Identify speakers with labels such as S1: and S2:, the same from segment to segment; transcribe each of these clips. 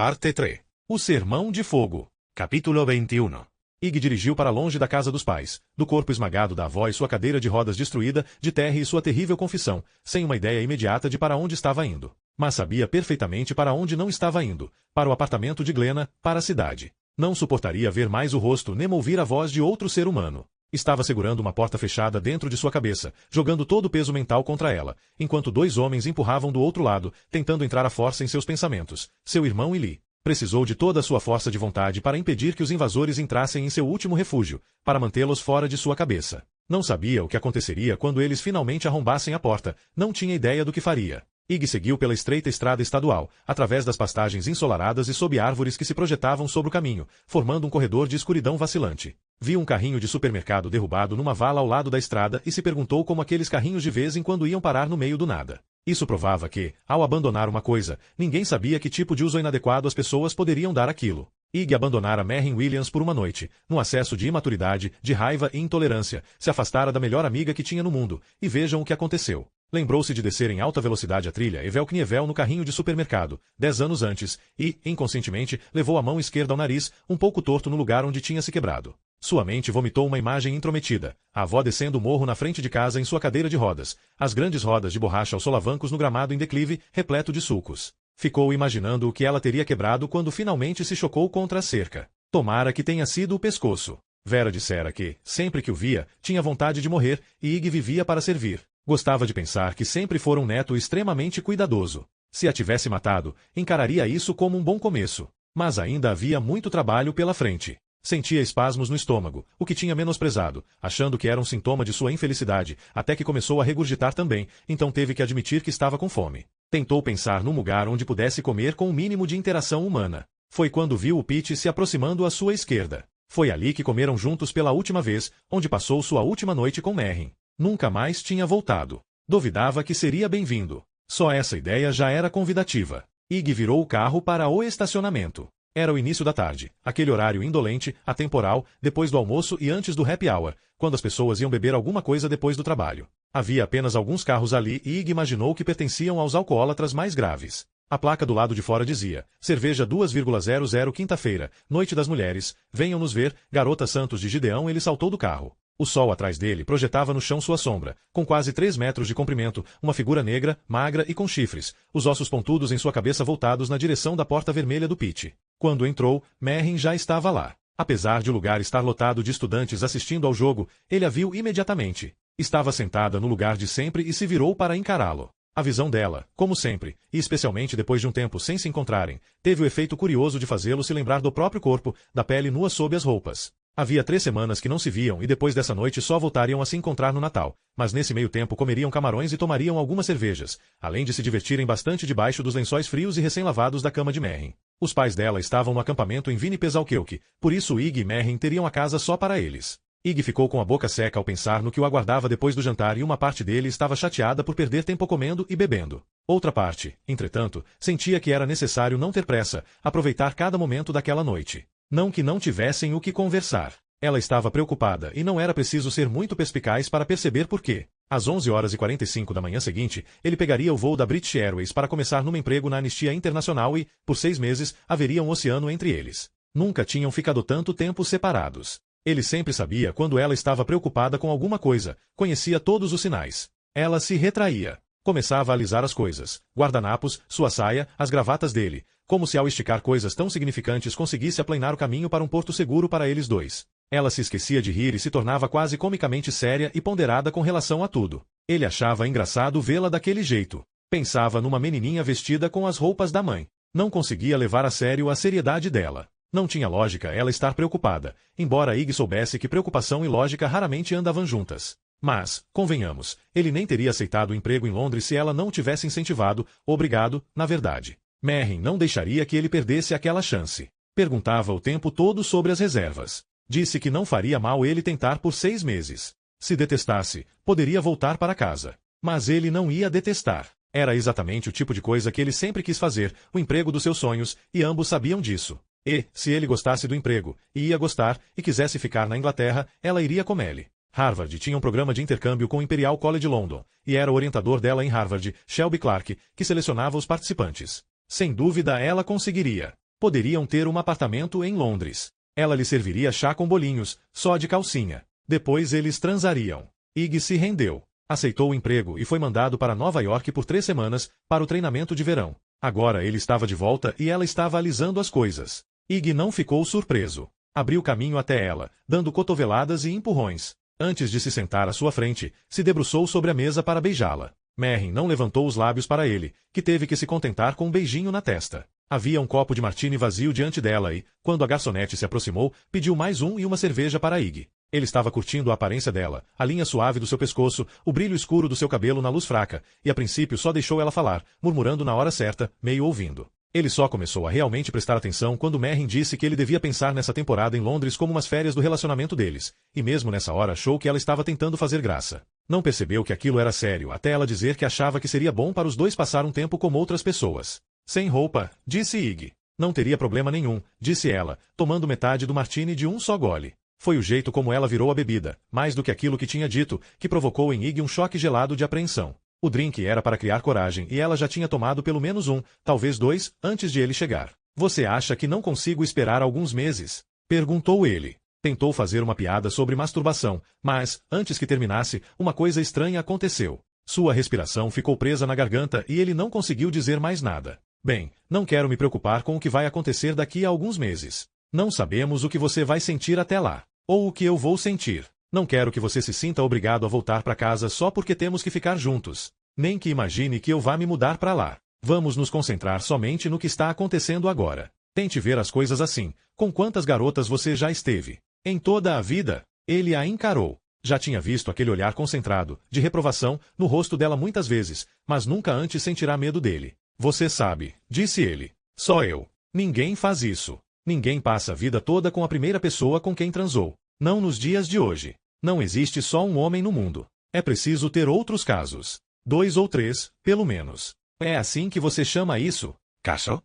S1: Parte 3. O Sermão de Fogo. Capítulo 21. Ig dirigiu para longe da casa dos pais, do corpo esmagado da avó e sua cadeira de rodas destruída, de Terry e sua terrível confissão, sem uma ideia imediata de para onde estava indo. Mas sabia perfeitamente para onde não estava indo, para o apartamento de Glenna, para a cidade. Não suportaria ver mais o rosto nem ouvir a voz de outro ser humano. Estava segurando uma porta fechada dentro de sua cabeça, jogando todo o peso mental contra ela, enquanto dois homens empurravam do outro lado, tentando entrar à força em seus pensamentos, seu irmão e Lee. Precisou de toda a sua força de vontade para impedir que os invasores entrassem em seu último refúgio, para mantê-los fora de sua cabeça. Não sabia o que aconteceria quando eles finalmente arrombassem a porta, não tinha ideia do que faria. Ig seguiu pela estreita estrada estadual, através das pastagens ensolaradas e sob árvores que se projetavam sobre o caminho, formando um corredor de escuridão vacilante. Viu um carrinho de supermercado derrubado numa vala ao lado da estrada e se perguntou como aqueles carrinhos de vez em quando iam parar no meio do nada. Isso provava que, ao abandonar uma coisa, ninguém sabia que tipo de uso inadequado as pessoas poderiam dar àquilo. Ig abandonara Merrin Williams por uma noite, num acesso de imaturidade, de raiva e intolerância, se afastara da melhor amiga que tinha no mundo, e vejam o que aconteceu. Lembrou-se de descer em alta velocidade a trilha Evel-Knievel no carrinho de supermercado, 10 anos antes, e, inconscientemente, levou a mão esquerda ao nariz, um pouco torto no lugar onde tinha se quebrado. Sua mente vomitou uma imagem intrometida, a avó descendo o morro na frente de casa em sua cadeira de rodas, as grandes rodas de borracha aos solavancos no gramado em declive, repleto de sulcos. Ficou imaginando o que ela teria quebrado quando finalmente se chocou contra a cerca. Tomara que tenha sido o pescoço. Vera dissera que, sempre que o via, tinha vontade de morrer, e Ig vivia para servir. Gostava de pensar que sempre fora um neto extremamente cuidadoso. Se a tivesse matado, encararia isso como um bom começo. Mas ainda havia muito trabalho pela frente. Sentia espasmos no estômago, o que tinha menosprezado, achando que era um sintoma de sua infelicidade, até que começou a regurgitar também, então teve que admitir que estava com fome. Tentou pensar num lugar onde pudesse comer com o mínimo de interação humana. Foi quando viu o Pete se aproximando à sua esquerda. Foi ali que comeram juntos pela última vez, onde passou sua última noite com Merrin. Nunca mais tinha voltado. Duvidava que seria bem-vindo. Só essa ideia já era convidativa. Ig virou o carro para o estacionamento. Era o início da tarde, aquele horário indolente, atemporal, depois do almoço e antes do happy hour, quando as pessoas iam beber alguma coisa depois do trabalho. Havia apenas alguns carros ali e Ig imaginou que pertenciam aos alcoólatras mais graves. A placa do lado de fora dizia, cerveja 2,00 quinta-feira, noite das mulheres, venham nos ver, garota Santos de Gideão. Ele saltou do carro. O sol atrás dele projetava no chão sua sombra, com quase 3 metros de comprimento, uma figura negra, magra e com chifres, os ossos pontudos em sua cabeça voltados na direção da porta vermelha do Pete. Quando entrou, Merrin já estava lá. Apesar de o lugar estar lotado de estudantes assistindo ao jogo, ele a viu imediatamente. Estava sentada no lugar de sempre e se virou para encará-lo. A visão dela, como sempre, e especialmente depois de um tempo sem se encontrarem, teve o efeito curioso de fazê-lo se lembrar do próprio corpo, da pele nua sob as roupas. Havia 3 semanas que não se viam e depois dessa noite só voltariam a se encontrar no Natal, mas nesse meio tempo comeriam camarões e tomariam algumas cervejas, além de se divertirem bastante debaixo dos lençóis frios e recém-lavados da cama de Merrin. Os pais dela estavam no acampamento em Winnipeg, por isso Ig e Merrin teriam a casa só para eles. Ig ficou com a boca seca ao pensar no que o aguardava depois do jantar e uma parte dele estava chateada por perder tempo comendo e bebendo. Outra parte, entretanto, sentia que era necessário não ter pressa, aproveitar cada momento daquela noite. Não que não tivessem o que conversar. Ela estava preocupada e não era preciso ser muito perspicaz para perceber por quê. Às 11h45 da manhã seguinte, ele pegaria o voo da British Airways para começar num emprego na Anistia Internacional e, por 6 meses, haveria um oceano entre eles. Nunca tinham ficado tanto tempo separados. Ele sempre sabia quando ela estava preocupada com alguma coisa, conhecia todos os sinais. Ela se retraía. Começava a alisar as coisas, guardanapos, sua saia, as gravatas dele, como se ao esticar coisas tão significantes conseguisse aplanar o caminho para um porto seguro para eles dois. Ela se esquecia de rir e se tornava quase comicamente séria e ponderada com relação a tudo. Ele achava engraçado vê-la daquele jeito. Pensava numa menininha vestida com as roupas da mãe. Não conseguia levar a sério a seriedade dela. Não tinha lógica ela estar preocupada, embora Ig soubesse que preocupação e lógica raramente andavam juntas. Mas, convenhamos, ele nem teria aceitado o emprego em Londres se ela não o tivesse incentivado, obrigado, na verdade. Merrin não deixaria que ele perdesse aquela chance. Perguntava o tempo todo sobre as reservas. Disse que não faria mal ele tentar por 6 meses. Se detestasse, poderia voltar para casa. Mas ele não ia detestar. Era exatamente o tipo de coisa que ele sempre quis fazer, o emprego dos seus sonhos, e ambos sabiam disso. E, se ele gostasse do emprego, e ia gostar, e quisesse ficar na Inglaterra, ela iria com ele. Harvard tinha um programa de intercâmbio com o Imperial College London, e era o orientador dela em Harvard, Shelby Clark, que selecionava os participantes. Sem dúvida ela conseguiria. Poderiam ter um apartamento em Londres. Ela lhe serviria chá com bolinhos, só de calcinha. Depois eles transariam. Ig se rendeu. Aceitou o emprego e foi mandado para Nova York por 3 semanas, para o treinamento de verão. Agora ele estava de volta e ela estava alisando as coisas. Ig não ficou surpreso. Abriu caminho até ela, dando cotoveladas e empurrões. Antes de se sentar à sua frente, se debruçou sobre a mesa para beijá-la. Merrin não levantou os lábios para ele, que teve que se contentar com um beijinho na testa. Havia um copo de martini vazio diante dela e, quando a garçonete se aproximou, pediu mais um e uma cerveja para Ig. Ele estava curtindo a aparência dela, a linha suave do seu pescoço, o brilho escuro do seu cabelo na luz fraca, e a princípio só deixou ela falar, murmurando na hora certa, meio ouvindo. Ele só começou a realmente prestar atenção quando Merrin disse que ele devia pensar nessa temporada em Londres como umas férias do relacionamento deles, e mesmo nessa hora achou que ela estava tentando fazer graça. Não percebeu que aquilo era sério até ela dizer que achava que seria bom para os dois passar um tempo como outras pessoas. Sem roupa, disse Ig. Não teria problema nenhum, disse ela, tomando metade do martini de um só gole. Foi o jeito como ela virou a bebida, mais do que aquilo que tinha dito, que provocou em Ig um choque gelado de apreensão. O drink era para criar coragem e ela já tinha tomado pelo menos um, talvez 2, antes de ele chegar. Você acha que não consigo esperar alguns meses? Perguntou ele. Tentou fazer uma piada sobre masturbação, mas, antes que terminasse, uma coisa estranha aconteceu. Sua respiração ficou presa na garganta e ele não conseguiu dizer mais nada. Bem, não quero me preocupar com o que vai acontecer daqui a alguns meses. Não sabemos o que você vai sentir até lá, ou o que eu vou sentir. Não quero que você se sinta obrigado a voltar para casa só porque temos que ficar juntos. Nem que imagine que eu vá me mudar para lá. Vamos nos concentrar somente no que está acontecendo agora. Tente ver as coisas assim. Com quantas garotas você já esteve? Em toda a vida? Ele a encarou. Já tinha visto aquele olhar concentrado, de reprovação, no rosto dela muitas vezes, mas nunca antes sentirá medo dele. Você sabe, disse ele. Só eu. Ninguém faz isso. Ninguém passa a vida toda com a primeira pessoa com quem transou. Não nos dias de hoje. Não existe só um homem no mundo. É preciso ter outros casos. 2 ou 3, pelo menos. É assim que você chama isso? Caso?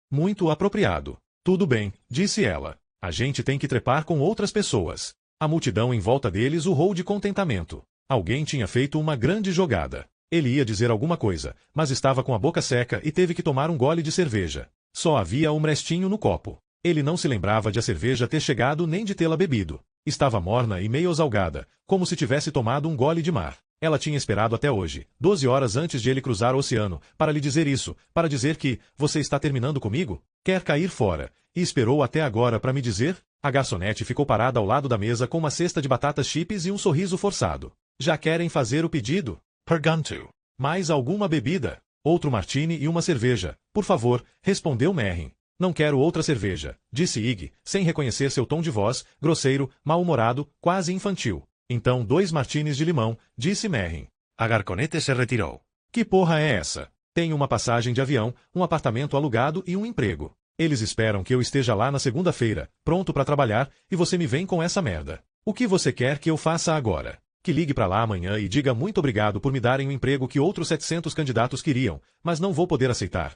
S1: Muito apropriado. Tudo bem, disse ela. A gente tem que trepar com outras pessoas. A multidão em volta deles urrou de contentamento. Alguém tinha feito uma grande jogada. Ele ia dizer alguma coisa, mas estava com a boca seca e teve que tomar um gole de cerveja. Só havia um restinho no copo. Ele não se lembrava de a cerveja ter chegado nem de tê-la bebido. Estava morna e meio salgada, como se tivesse tomado um gole de mar. Ela tinha esperado até hoje, 12 horas antes de ele cruzar o oceano, para lhe dizer isso, para dizer que, você está terminando comigo? Quer cair fora? E esperou até agora para me dizer? A garçonete ficou parada ao lado da mesa com uma cesta de batatas chips e um sorriso forçado. Já querem fazer o pedido? Pergunto. Mais alguma bebida? Outro martini e uma cerveja, por favor, respondeu Merrin. Não quero outra cerveja, disse Ig, sem reconhecer seu tom de voz, grosseiro, mal-humorado, quase infantil. Então 2 martinis de limão, disse Merrin. A garçonete se retirou. Que porra é essa? Tenho uma passagem de avião, um apartamento alugado e um emprego. Eles esperam que eu esteja lá na segunda-feira, pronto para trabalhar, e você me vem com essa merda. O que você quer que eu faça agora? Que ligue para lá amanhã e diga muito obrigado por me darem o emprego que outros 700 candidatos queriam, mas não vou poder aceitar.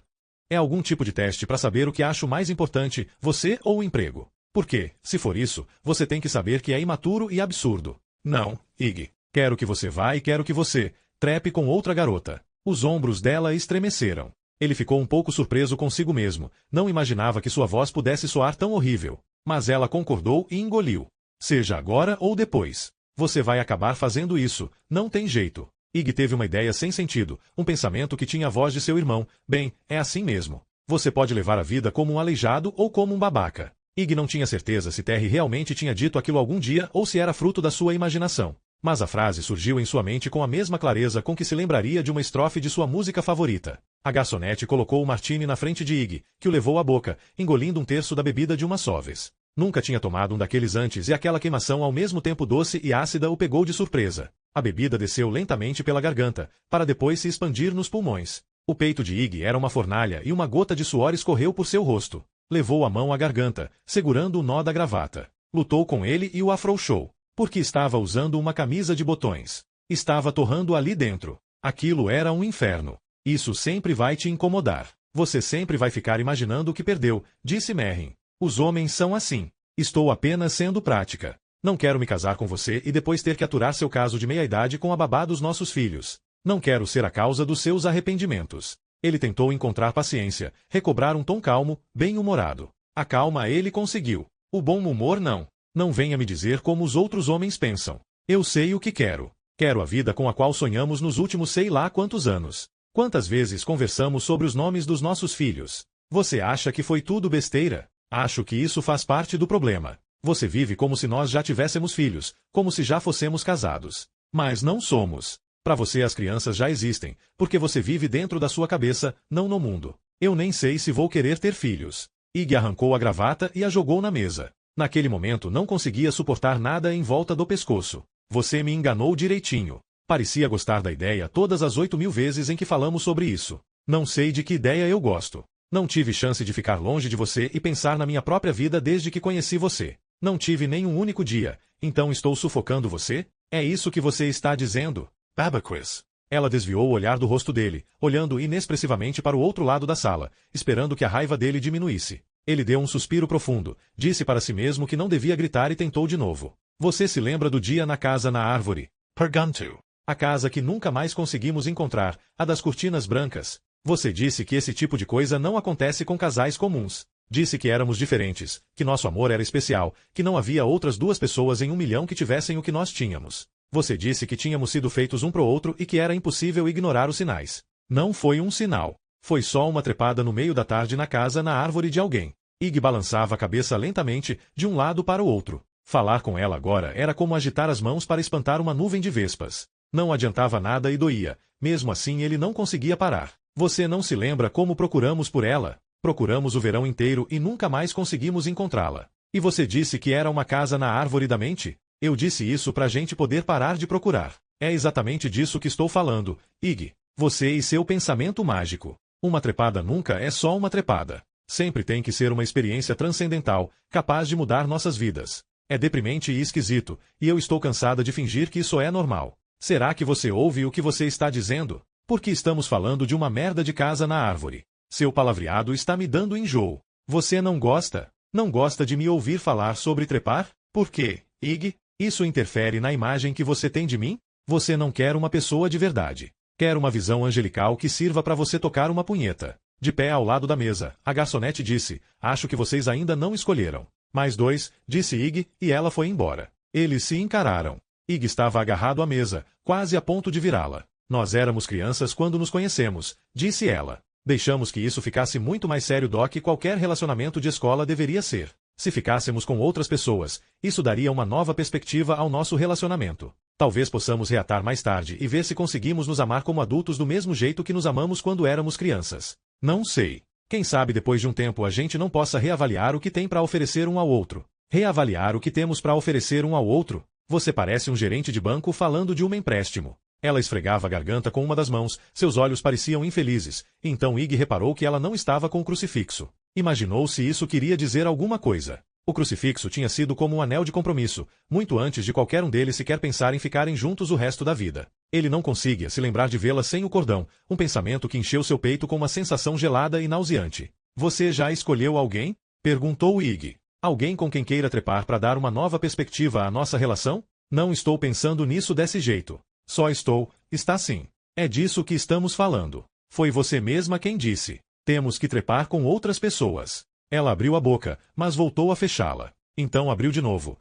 S1: É algum tipo de teste para saber o que acho mais importante, você ou o emprego. Porque, se for isso, você tem que saber que é imaturo e absurdo. Não, Ig. Quero que você vá e quero que você trepe com outra garota. Os ombros dela estremeceram. Ele ficou um pouco surpreso consigo mesmo. Não imaginava que sua voz pudesse soar tão horrível. Mas ela concordou e engoliu. Seja agora ou depois. Você vai acabar fazendo isso. Não tem jeito. Ig teve uma ideia sem sentido, um pensamento que tinha a voz de seu irmão. Bem, é assim mesmo. Você pode levar a vida como um aleijado ou como um babaca. Ig não tinha certeza se Terry realmente tinha dito aquilo algum dia ou se era fruto da sua imaginação. Mas a frase surgiu em sua mente com a mesma clareza com que se lembraria de uma estrofe de sua música favorita. A garçonete colocou o martini na frente de Ig, que o levou à boca, engolindo um terço da bebida de uma só vez. Nunca tinha tomado um daqueles antes e aquela queimação ao mesmo tempo doce e ácida o pegou de surpresa. A bebida desceu lentamente pela garganta, para depois se expandir nos pulmões. O peito de Ig era uma fornalha e uma gota de suor escorreu por seu rosto. Levou a mão à garganta, segurando o nó da gravata. Lutou com ele e o afrouxou. Porque estava usando uma camisa de botões. Estava torrando ali dentro. Aquilo era um inferno. Isso sempre vai te incomodar. Você sempre vai ficar imaginando o que perdeu, disse Merrin. Os homens são assim. Estou apenas sendo prática. Não quero me casar com você e depois ter que aturar seu caso de meia-idade com a babá dos nossos filhos. Não quero ser a causa dos seus arrependimentos. Ele tentou encontrar paciência, recobrar um tom calmo, bem-humorado. A calma ele conseguiu. O bom humor não. Não venha me dizer como os outros homens pensam. Eu sei o que quero. Quero a vida com a qual sonhamos nos últimos sei lá quantos anos. Quantas vezes conversamos sobre os nomes dos nossos filhos? Você acha que foi tudo besteira? Acho que isso faz parte do problema. Você vive como se nós já tivéssemos filhos, como se já fossemos casados. Mas não somos. Para você as crianças já existem, porque você vive dentro da sua cabeça, não no mundo. Eu nem sei se vou querer ter filhos. Ig arrancou a gravata e a jogou na mesa. Naquele momento não conseguia suportar nada em volta do pescoço. Você me enganou direitinho. Parecia gostar da ideia todas as 8.000 vezes em que falamos sobre isso. Não sei de que ideia eu gosto. Não tive chance de ficar longe de você e pensar na minha própria vida desde que conheci você. Não tive nem um único dia. Então estou sufocando você? É isso que você está dizendo? Abacus. Ela desviou o olhar do rosto dele, olhando inexpressivamente para o outro lado da sala, esperando que a raiva dele diminuísse. Ele deu um suspiro profundo, disse para si mesmo que não devia gritar e tentou de novo. Você se lembra do dia na casa na árvore? Perguntou. A casa que nunca mais conseguimos encontrar, a das cortinas brancas. Você disse que esse tipo de coisa não acontece com casais comuns. Disse que éramos diferentes, que nosso amor era especial, que não havia outras 2 pessoas em 1 milhão que tivessem o que nós tínhamos. Você disse que tínhamos sido feitos um pro outro e que era impossível ignorar os sinais. Não foi um sinal. Foi só uma trepada no meio da tarde na casa na árvore de alguém. Ig balançava a cabeça lentamente, de um lado para o outro. Falar com ela agora era como agitar as mãos para espantar uma nuvem de vespas. Não adiantava nada e doía. Mesmo assim ele não conseguia parar. Você não se lembra como procuramos por ela? Procuramos o verão inteiro e nunca mais conseguimos encontrá-la. E você disse que era uma casa na árvore da mente? Eu disse isso pra gente poder parar de procurar. É exatamente disso que estou falando, Ig. Você e seu pensamento mágico. Uma trepada nunca é só uma trepada. Sempre tem que ser uma experiência transcendental, capaz de mudar nossas vidas. É deprimente e esquisito, e eu estou cansada de fingir que isso é normal. Será que você ouve o que você está dizendo? Porque estamos falando de uma merda de casa na árvore. Seu palavreado está me dando enjoo. Você não gosta? Não gosta de me ouvir falar sobre trepar? Por quê, Ig? Isso interfere na imagem que você tem de mim? Você não quer uma pessoa de verdade. Quer uma visão angelical que sirva para você tocar uma punheta. De pé ao lado da mesa, a garçonete disse, acho que vocês ainda não escolheram. Mais 2, disse Ig, e ela foi embora. Eles se encararam. Ig estava agarrado à mesa, quase a ponto de virá-la. Nós éramos crianças quando nos conhecemos, disse ela. Deixamos que isso ficasse muito mais sério do que qualquer relacionamento de escola deveria ser. Se ficássemos com outras pessoas, isso daria uma nova perspectiva ao nosso relacionamento. Talvez possamos reatar mais tarde e ver se conseguimos nos amar como adultos do mesmo jeito que nos amamos quando éramos crianças. Não sei. Quem sabe depois de um tempo a gente não possa reavaliar o que tem para oferecer um ao outro. Reavaliar o que temos para oferecer um ao outro? Você parece um gerente de banco falando de um empréstimo. Ela esfregava a garganta com uma das mãos, seus olhos pareciam infelizes, então Ig reparou que ela não estava com o crucifixo. Imaginou se isso queria dizer alguma coisa. O crucifixo tinha sido como um anel de compromisso, muito antes de qualquer um deles sequer pensar em ficarem juntos o resto da vida. Ele não conseguia se lembrar de vê-la sem o cordão, um pensamento que encheu seu peito com uma sensação gelada e nauseante. Você já escolheu alguém? Perguntou Ig. Alguém com quem queira trepar para dar uma nova perspectiva à nossa relação? Não estou pensando nisso desse jeito. Só estou, está sim. É disso que estamos falando. Foi você mesma quem disse. Temos que trepar com outras pessoas. Ela abriu a boca, mas voltou a fechá-la. Então abriu de novo.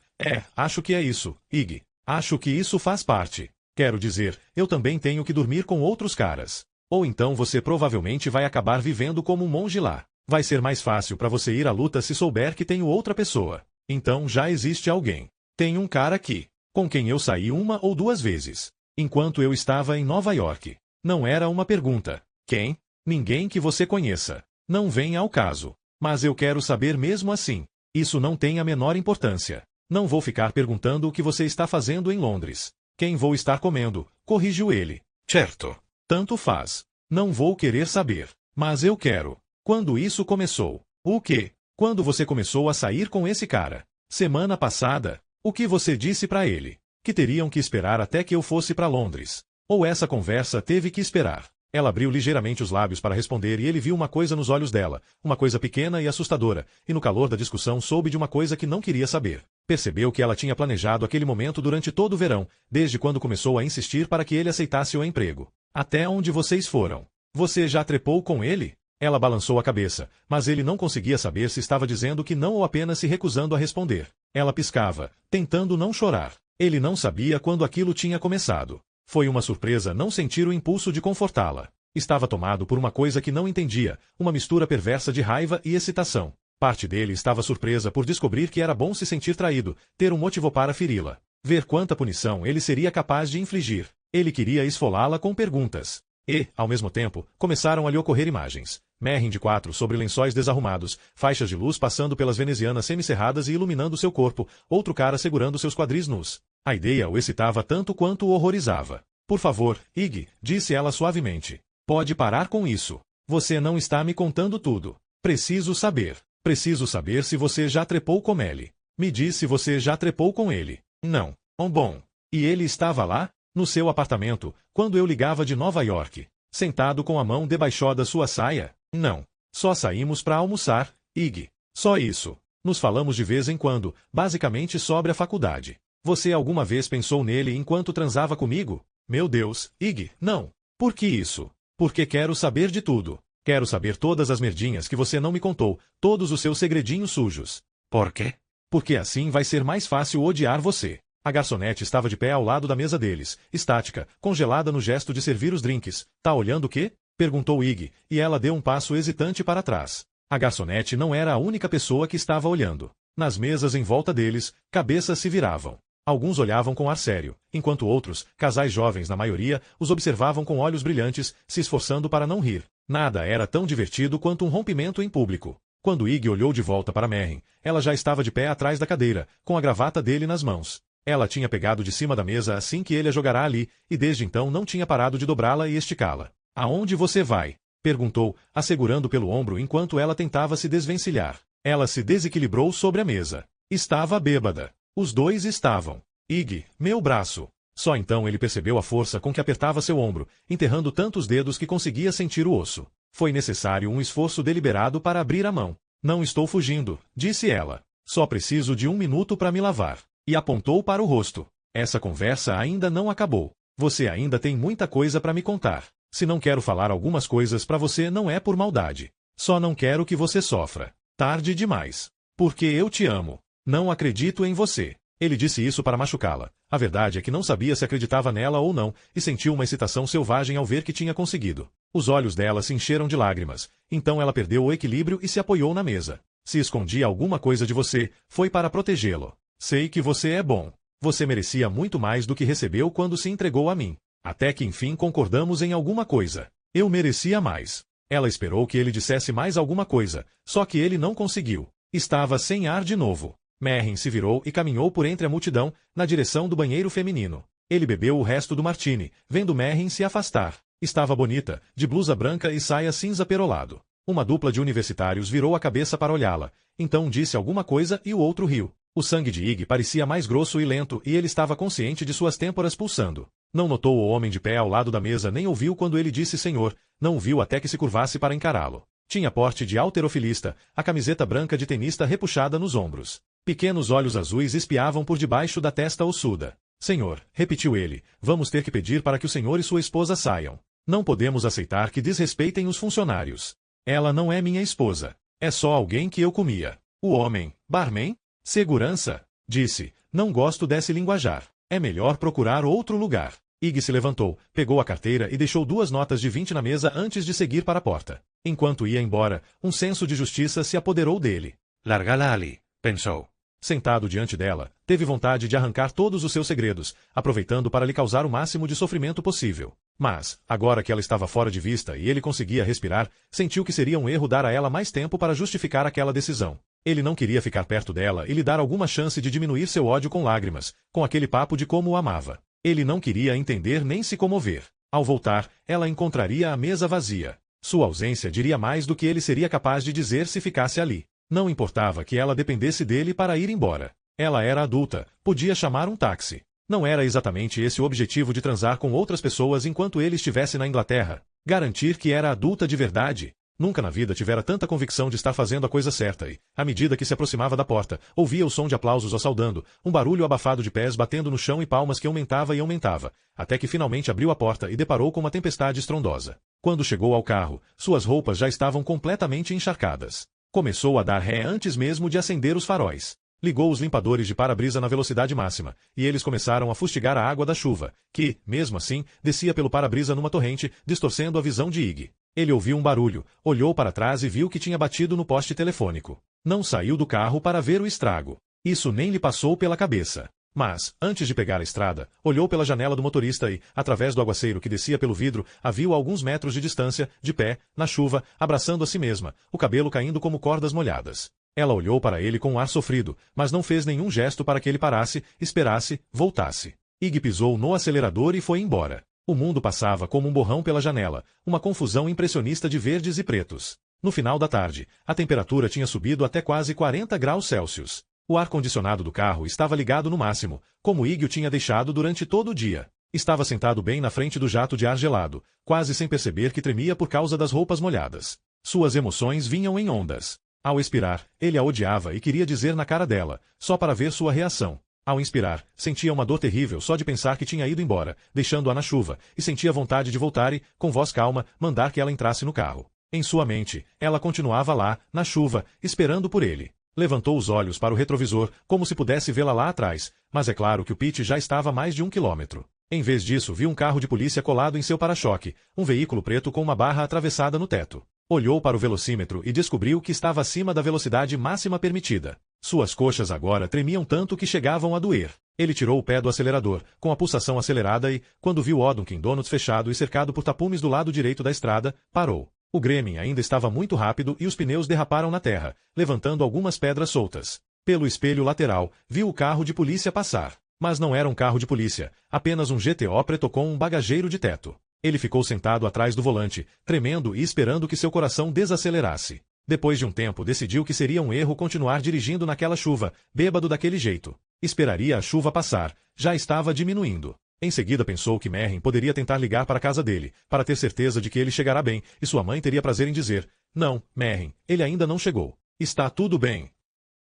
S1: Acho que é isso, Ig. Acho que isso faz parte. Quero dizer, eu também tenho que dormir com outros caras. Ou então você provavelmente vai acabar vivendo como um monge lá. Vai ser mais fácil para você ir à luta se souber que tenho outra pessoa. Então já existe alguém. Tem um cara aqui, com quem eu saí 1 ou 2 vezes. Enquanto eu estava em Nova York. Não era uma pergunta. Quem? Ninguém que você conheça. Não vem ao caso. Mas eu quero saber mesmo assim. Isso não tem a menor importância. Não vou ficar perguntando o que você está fazendo em Londres. Quem vou estar comendo? Corrigiu ele. Certo. Tanto faz. Não vou querer saber. Mas eu quero. Quando isso começou? O quê? Quando você começou a sair com esse cara? Semana passada. O que você disse para ele? Que teriam que esperar até que eu fosse para Londres. Ou essa conversa teve que esperar. Ela abriu ligeiramente os lábios para responder e ele viu uma coisa nos olhos dela, uma coisa pequena e assustadora, e no calor da discussão soube de uma coisa que não queria saber. Percebeu que ela tinha planejado aquele momento durante todo o verão, desde quando começou a insistir para que ele aceitasse o emprego. Até onde vocês foram? Você já trepou com ele? Ela balançou a cabeça, mas ele não conseguia saber se estava dizendo que não ou apenas se recusando a responder. Ela piscava, tentando não chorar. Ele não sabia quando aquilo tinha começado. Foi uma surpresa não sentir o impulso de confortá-la. Estava tomado por uma coisa que não entendia, uma mistura perversa de raiva e excitação. Parte dele estava surpresa por descobrir que era bom se sentir traído, ter um motivo para feri-la. Ver quanta punição ele seria capaz de infligir. Ele queria esfolá-la com perguntas. E, ao mesmo tempo, começaram a lhe ocorrer imagens. Merrin de quatro sobre lençóis desarrumados, faixas de luz passando pelas venezianas semicerradas e iluminando seu corpo, outro cara segurando seus quadris nus. A ideia o excitava tanto quanto o horrorizava. Por favor, Ig, disse ela suavemente. Pode parar com isso. Você não está me contando tudo. Preciso saber. Preciso saber se você já trepou com ele. Me diz se você já trepou com ele. Não. Bom. E ele estava lá? No seu apartamento, quando eu ligava de Nova York. Sentado com a mão debaixo da sua saia? Não. Só saímos para almoçar, Ig. Só isso. Nos falamos de vez em quando, basicamente sobre a faculdade. Você alguma vez pensou nele enquanto transava comigo? Meu Deus, Ig, não. Por que isso? Porque quero saber de tudo. Quero saber todas as merdinhas que você não me contou, todos os seus segredinhos sujos. Por quê? Porque assim vai ser mais fácil odiar você. A garçonete estava de pé ao lado da mesa deles, estática, congelada no gesto de servir os drinks. Tá olhando o quê? Perguntou Ig, e ela deu um passo hesitante para trás. A garçonete não era a única pessoa que estava olhando. Nas mesas em volta deles, cabeças se viravam. Alguns olhavam com ar sério, enquanto outros, casais jovens na maioria, os observavam com olhos brilhantes, se esforçando para não rir. Nada era tão divertido quanto um rompimento em público. Quando Ig olhou de volta para Merrin, ela já estava de pé atrás da cadeira, com a gravata dele nas mãos. Ela tinha pegado de cima da mesa assim que ele a jogará ali, e desde então não tinha parado de dobrá-la e esticá-la. Aonde você vai? Perguntou, a segurando pelo ombro enquanto ela tentava se desvencilhar. Ela se desequilibrou sobre a mesa. Estava bêbada. Os dois estavam. Ig, meu braço. Só então ele percebeu a força com que apertava seu ombro, enterrando tantos dedos que conseguia sentir o osso. Foi necessário um esforço deliberado para abrir a mão. Não estou fugindo, disse ela. Só preciso de 1 minuto para me lavar. E apontou para o rosto. Essa conversa ainda não acabou. Você ainda tem muita coisa para me contar. Se não quero falar algumas coisas para você não é por maldade. Só não quero que você sofra. Tarde demais. Porque eu te amo. Não acredito em você. Ele disse isso para machucá-la. A verdade é que não sabia se acreditava nela ou não, e sentiu uma excitação selvagem ao ver que tinha conseguido. Os olhos dela se encheram de lágrimas. Então ela perdeu o equilíbrio e se apoiou na mesa. Se escondia alguma coisa de você, foi para protegê-lo. Sei que você é bom. Você merecia muito mais do que recebeu quando se entregou a mim. Até que enfim concordamos em alguma coisa. Eu merecia mais. Ela esperou que ele dissesse mais alguma coisa, só que ele não conseguiu. Estava sem ar de novo. Merrin se virou e caminhou por entre a multidão, na direção do banheiro feminino. Ele bebeu o resto do martini, vendo Merrin se afastar. Estava bonita, de blusa branca e saia cinza perolado. Uma dupla de universitários virou a cabeça para olhá-la. Então disse alguma coisa e o outro riu. O sangue de Ig parecia mais grosso e lento e ele estava consciente de suas têmporas pulsando. Não notou o homem de pé ao lado da mesa nem ouviu quando ele disse senhor, não o viu até que se curvasse para encará-lo. Tinha porte de halterofilista, a camiseta branca de tenista repuxada nos ombros. Pequenos olhos azuis espiavam por debaixo da testa ossuda. Senhor, repetiu ele, vamos ter que pedir para que o senhor e sua esposa saiam. Não podemos aceitar que desrespeitem os funcionários. Ela não é minha esposa. É só alguém que eu comia. O homem, barman? Segurança, disse, não gosto desse linguajar. É melhor procurar outro lugar. Ig se levantou, pegou a carteira e deixou 2 notas de 20 na mesa antes de seguir para a porta. Enquanto ia embora, um senso de justiça se apoderou dele. Larga-la ali, pensou. Sentado diante dela, teve vontade de arrancar todos os seus segredos, aproveitando para lhe causar o máximo de sofrimento possível. Mas, agora que ela estava fora de vista e ele conseguia respirar, sentiu que seria um erro dar a ela mais tempo para justificar aquela decisão. Ele não queria ficar perto dela e lhe dar alguma chance de diminuir seu ódio com lágrimas, com aquele papo de como o amava. Ele não queria entender nem se comover. Ao voltar, ela encontraria a mesa vazia. Sua ausência diria mais do que ele seria capaz de dizer se ficasse ali. Não importava que ela dependesse dele para ir embora. Ela era adulta, podia chamar um táxi. Não era exatamente esse o objetivo de transar com outras pessoas enquanto ele estivesse na Inglaterra. Garantir que era adulta de verdade. Nunca na vida tivera tanta convicção de estar fazendo a coisa certa e, à medida que se aproximava da porta, ouvia o som de aplausos o saudando, um barulho abafado de pés batendo no chão e palmas que aumentava e aumentava, até que finalmente abriu a porta e deparou com uma tempestade estrondosa. Quando chegou ao carro, suas roupas já estavam completamente encharcadas. Começou a dar ré antes mesmo de acender os faróis. Ligou os limpadores de para-brisa na velocidade máxima, e eles começaram a fustigar a água da chuva, que, mesmo assim, descia pelo para-brisa numa torrente, distorcendo a visão de Ig. Ele ouviu um barulho, olhou para trás e viu que tinha batido no poste telefônico. Não saiu do carro para ver o estrago. Isso nem lhe passou pela cabeça. Mas, antes de pegar a estrada, olhou pela janela do motorista e, através do aguaceiro que descia pelo vidro, a viu a alguns metros de distância, de pé, na chuva, abraçando a si mesma, o cabelo caindo como cordas molhadas. Ela olhou para ele com um ar sofrido, mas não fez nenhum gesto para que ele parasse, esperasse, voltasse. Ig pisou no acelerador e foi embora. O mundo passava como um borrão pela janela, uma confusão impressionista de verdes e pretos. No final da tarde, a temperatura tinha subido até quase 40 graus Celsius. O ar-condicionado do carro estava ligado no máximo, como Ig o tinha deixado durante todo o dia. Estava sentado bem na frente do jato de ar gelado, quase sem perceber que tremia por causa das roupas molhadas. Suas emoções vinham em ondas. Ao expirar, ele a odiava e queria dizer na cara dela, só para ver sua reação. Ao inspirar, sentia uma dor terrível só de pensar que tinha ido embora, deixando-a na chuva, e sentia vontade de voltar e, com voz calma, mandar que ela entrasse no carro. Em sua mente, ela continuava lá, na chuva, esperando por ele. Levantou os olhos para o retrovisor, como se pudesse vê-la lá atrás, mas é claro que o Pete já estava a mais de 1 quilômetro. Em vez disso, viu um carro de polícia colado em seu para-choque, um veículo preto com uma barra atravessada no teto. Olhou para o velocímetro e descobriu que estava acima da velocidade máxima permitida. Suas coxas agora tremiam tanto que chegavam a doer. Ele tirou o pé do acelerador, com a pulsação acelerada e, quando viu o Dunkin' Donuts fechado e cercado por tapumes do lado direito da estrada, parou. O Gremlin ainda estava muito rápido e os pneus derraparam na terra, levantando algumas pedras soltas. Pelo espelho lateral, viu o carro de polícia passar. Mas não era um carro de polícia, apenas um GTO preto com um bagageiro de teto. Ele ficou sentado atrás do volante, tremendo e esperando que seu coração desacelerasse. Depois de um tempo decidiu que seria um erro continuar dirigindo naquela chuva, bêbado daquele jeito. Esperaria a chuva passar, já estava diminuindo. Em seguida pensou que Merrin poderia tentar ligar para a casa dele, para ter certeza de que ele chegará bem, e sua mãe teria prazer em dizer, não, Merrin, ele ainda não chegou. Está tudo bem.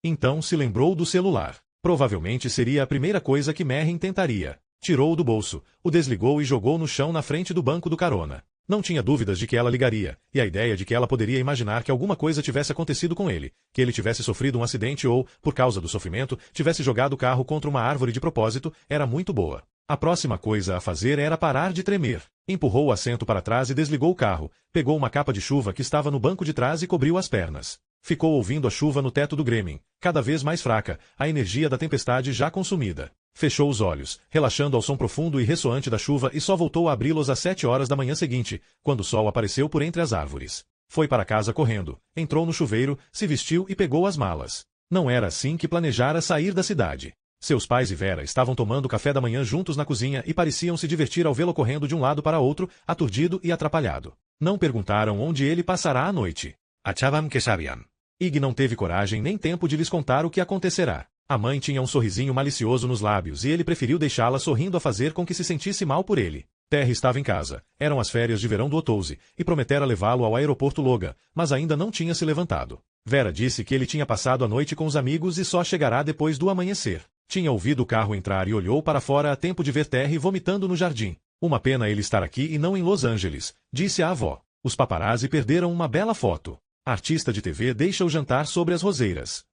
S1: Então se lembrou do celular. Provavelmente seria a primeira coisa que Merrin tentaria. Tirou-o do bolso, o desligou e jogou no chão na frente do banco do carona. Não tinha dúvidas de que ela ligaria, e a ideia de que ela poderia imaginar que alguma coisa tivesse acontecido com ele, que ele tivesse sofrido um acidente ou, por causa do sofrimento, tivesse jogado o carro contra uma árvore de propósito, era muito boa. A próxima coisa a fazer era parar de tremer. Empurrou o assento para trás e desligou o carro, pegou uma capa de chuva que estava no banco de trás e cobriu as pernas. Ficou ouvindo a chuva no teto do Gremlin, cada vez mais fraca, a energia da tempestade já consumida. Fechou os olhos, relaxando ao som profundo e ressoante da chuva e só voltou a abri-los às 7 horas da manhã seguinte, quando o sol apareceu por entre as árvores. Foi para casa correndo, entrou no chuveiro, se vestiu e pegou as malas. Não era assim que planejara sair da cidade. Seus pais e Vera estavam tomando café da manhã juntos na cozinha e pareciam se divertir ao vê-lo correndo de um lado para outro, aturdido e atrapalhado. Não perguntaram onde ele passará a noite. Achavam que sabiam. Ig não teve coragem nem tempo de lhes contar o que acontecerá. A mãe tinha um sorrisinho malicioso nos lábios e ele preferiu deixá-la sorrindo a fazer com que se sentisse mal por ele. Terry estava em casa. Eram as férias de verão do Otouze, e prometera levá-lo ao aeroporto Logan, mas ainda não tinha se levantado. Vera disse que ele tinha passado a noite com os amigos e só chegará depois do amanhecer. Tinha ouvido o carro entrar e olhou para fora a tempo de ver Terry vomitando no jardim. Uma pena ele estar aqui e não em Los Angeles, disse a avó. Os paparazzi perderam uma bela foto. A artista de TV deixa o jantar sobre as roseiras.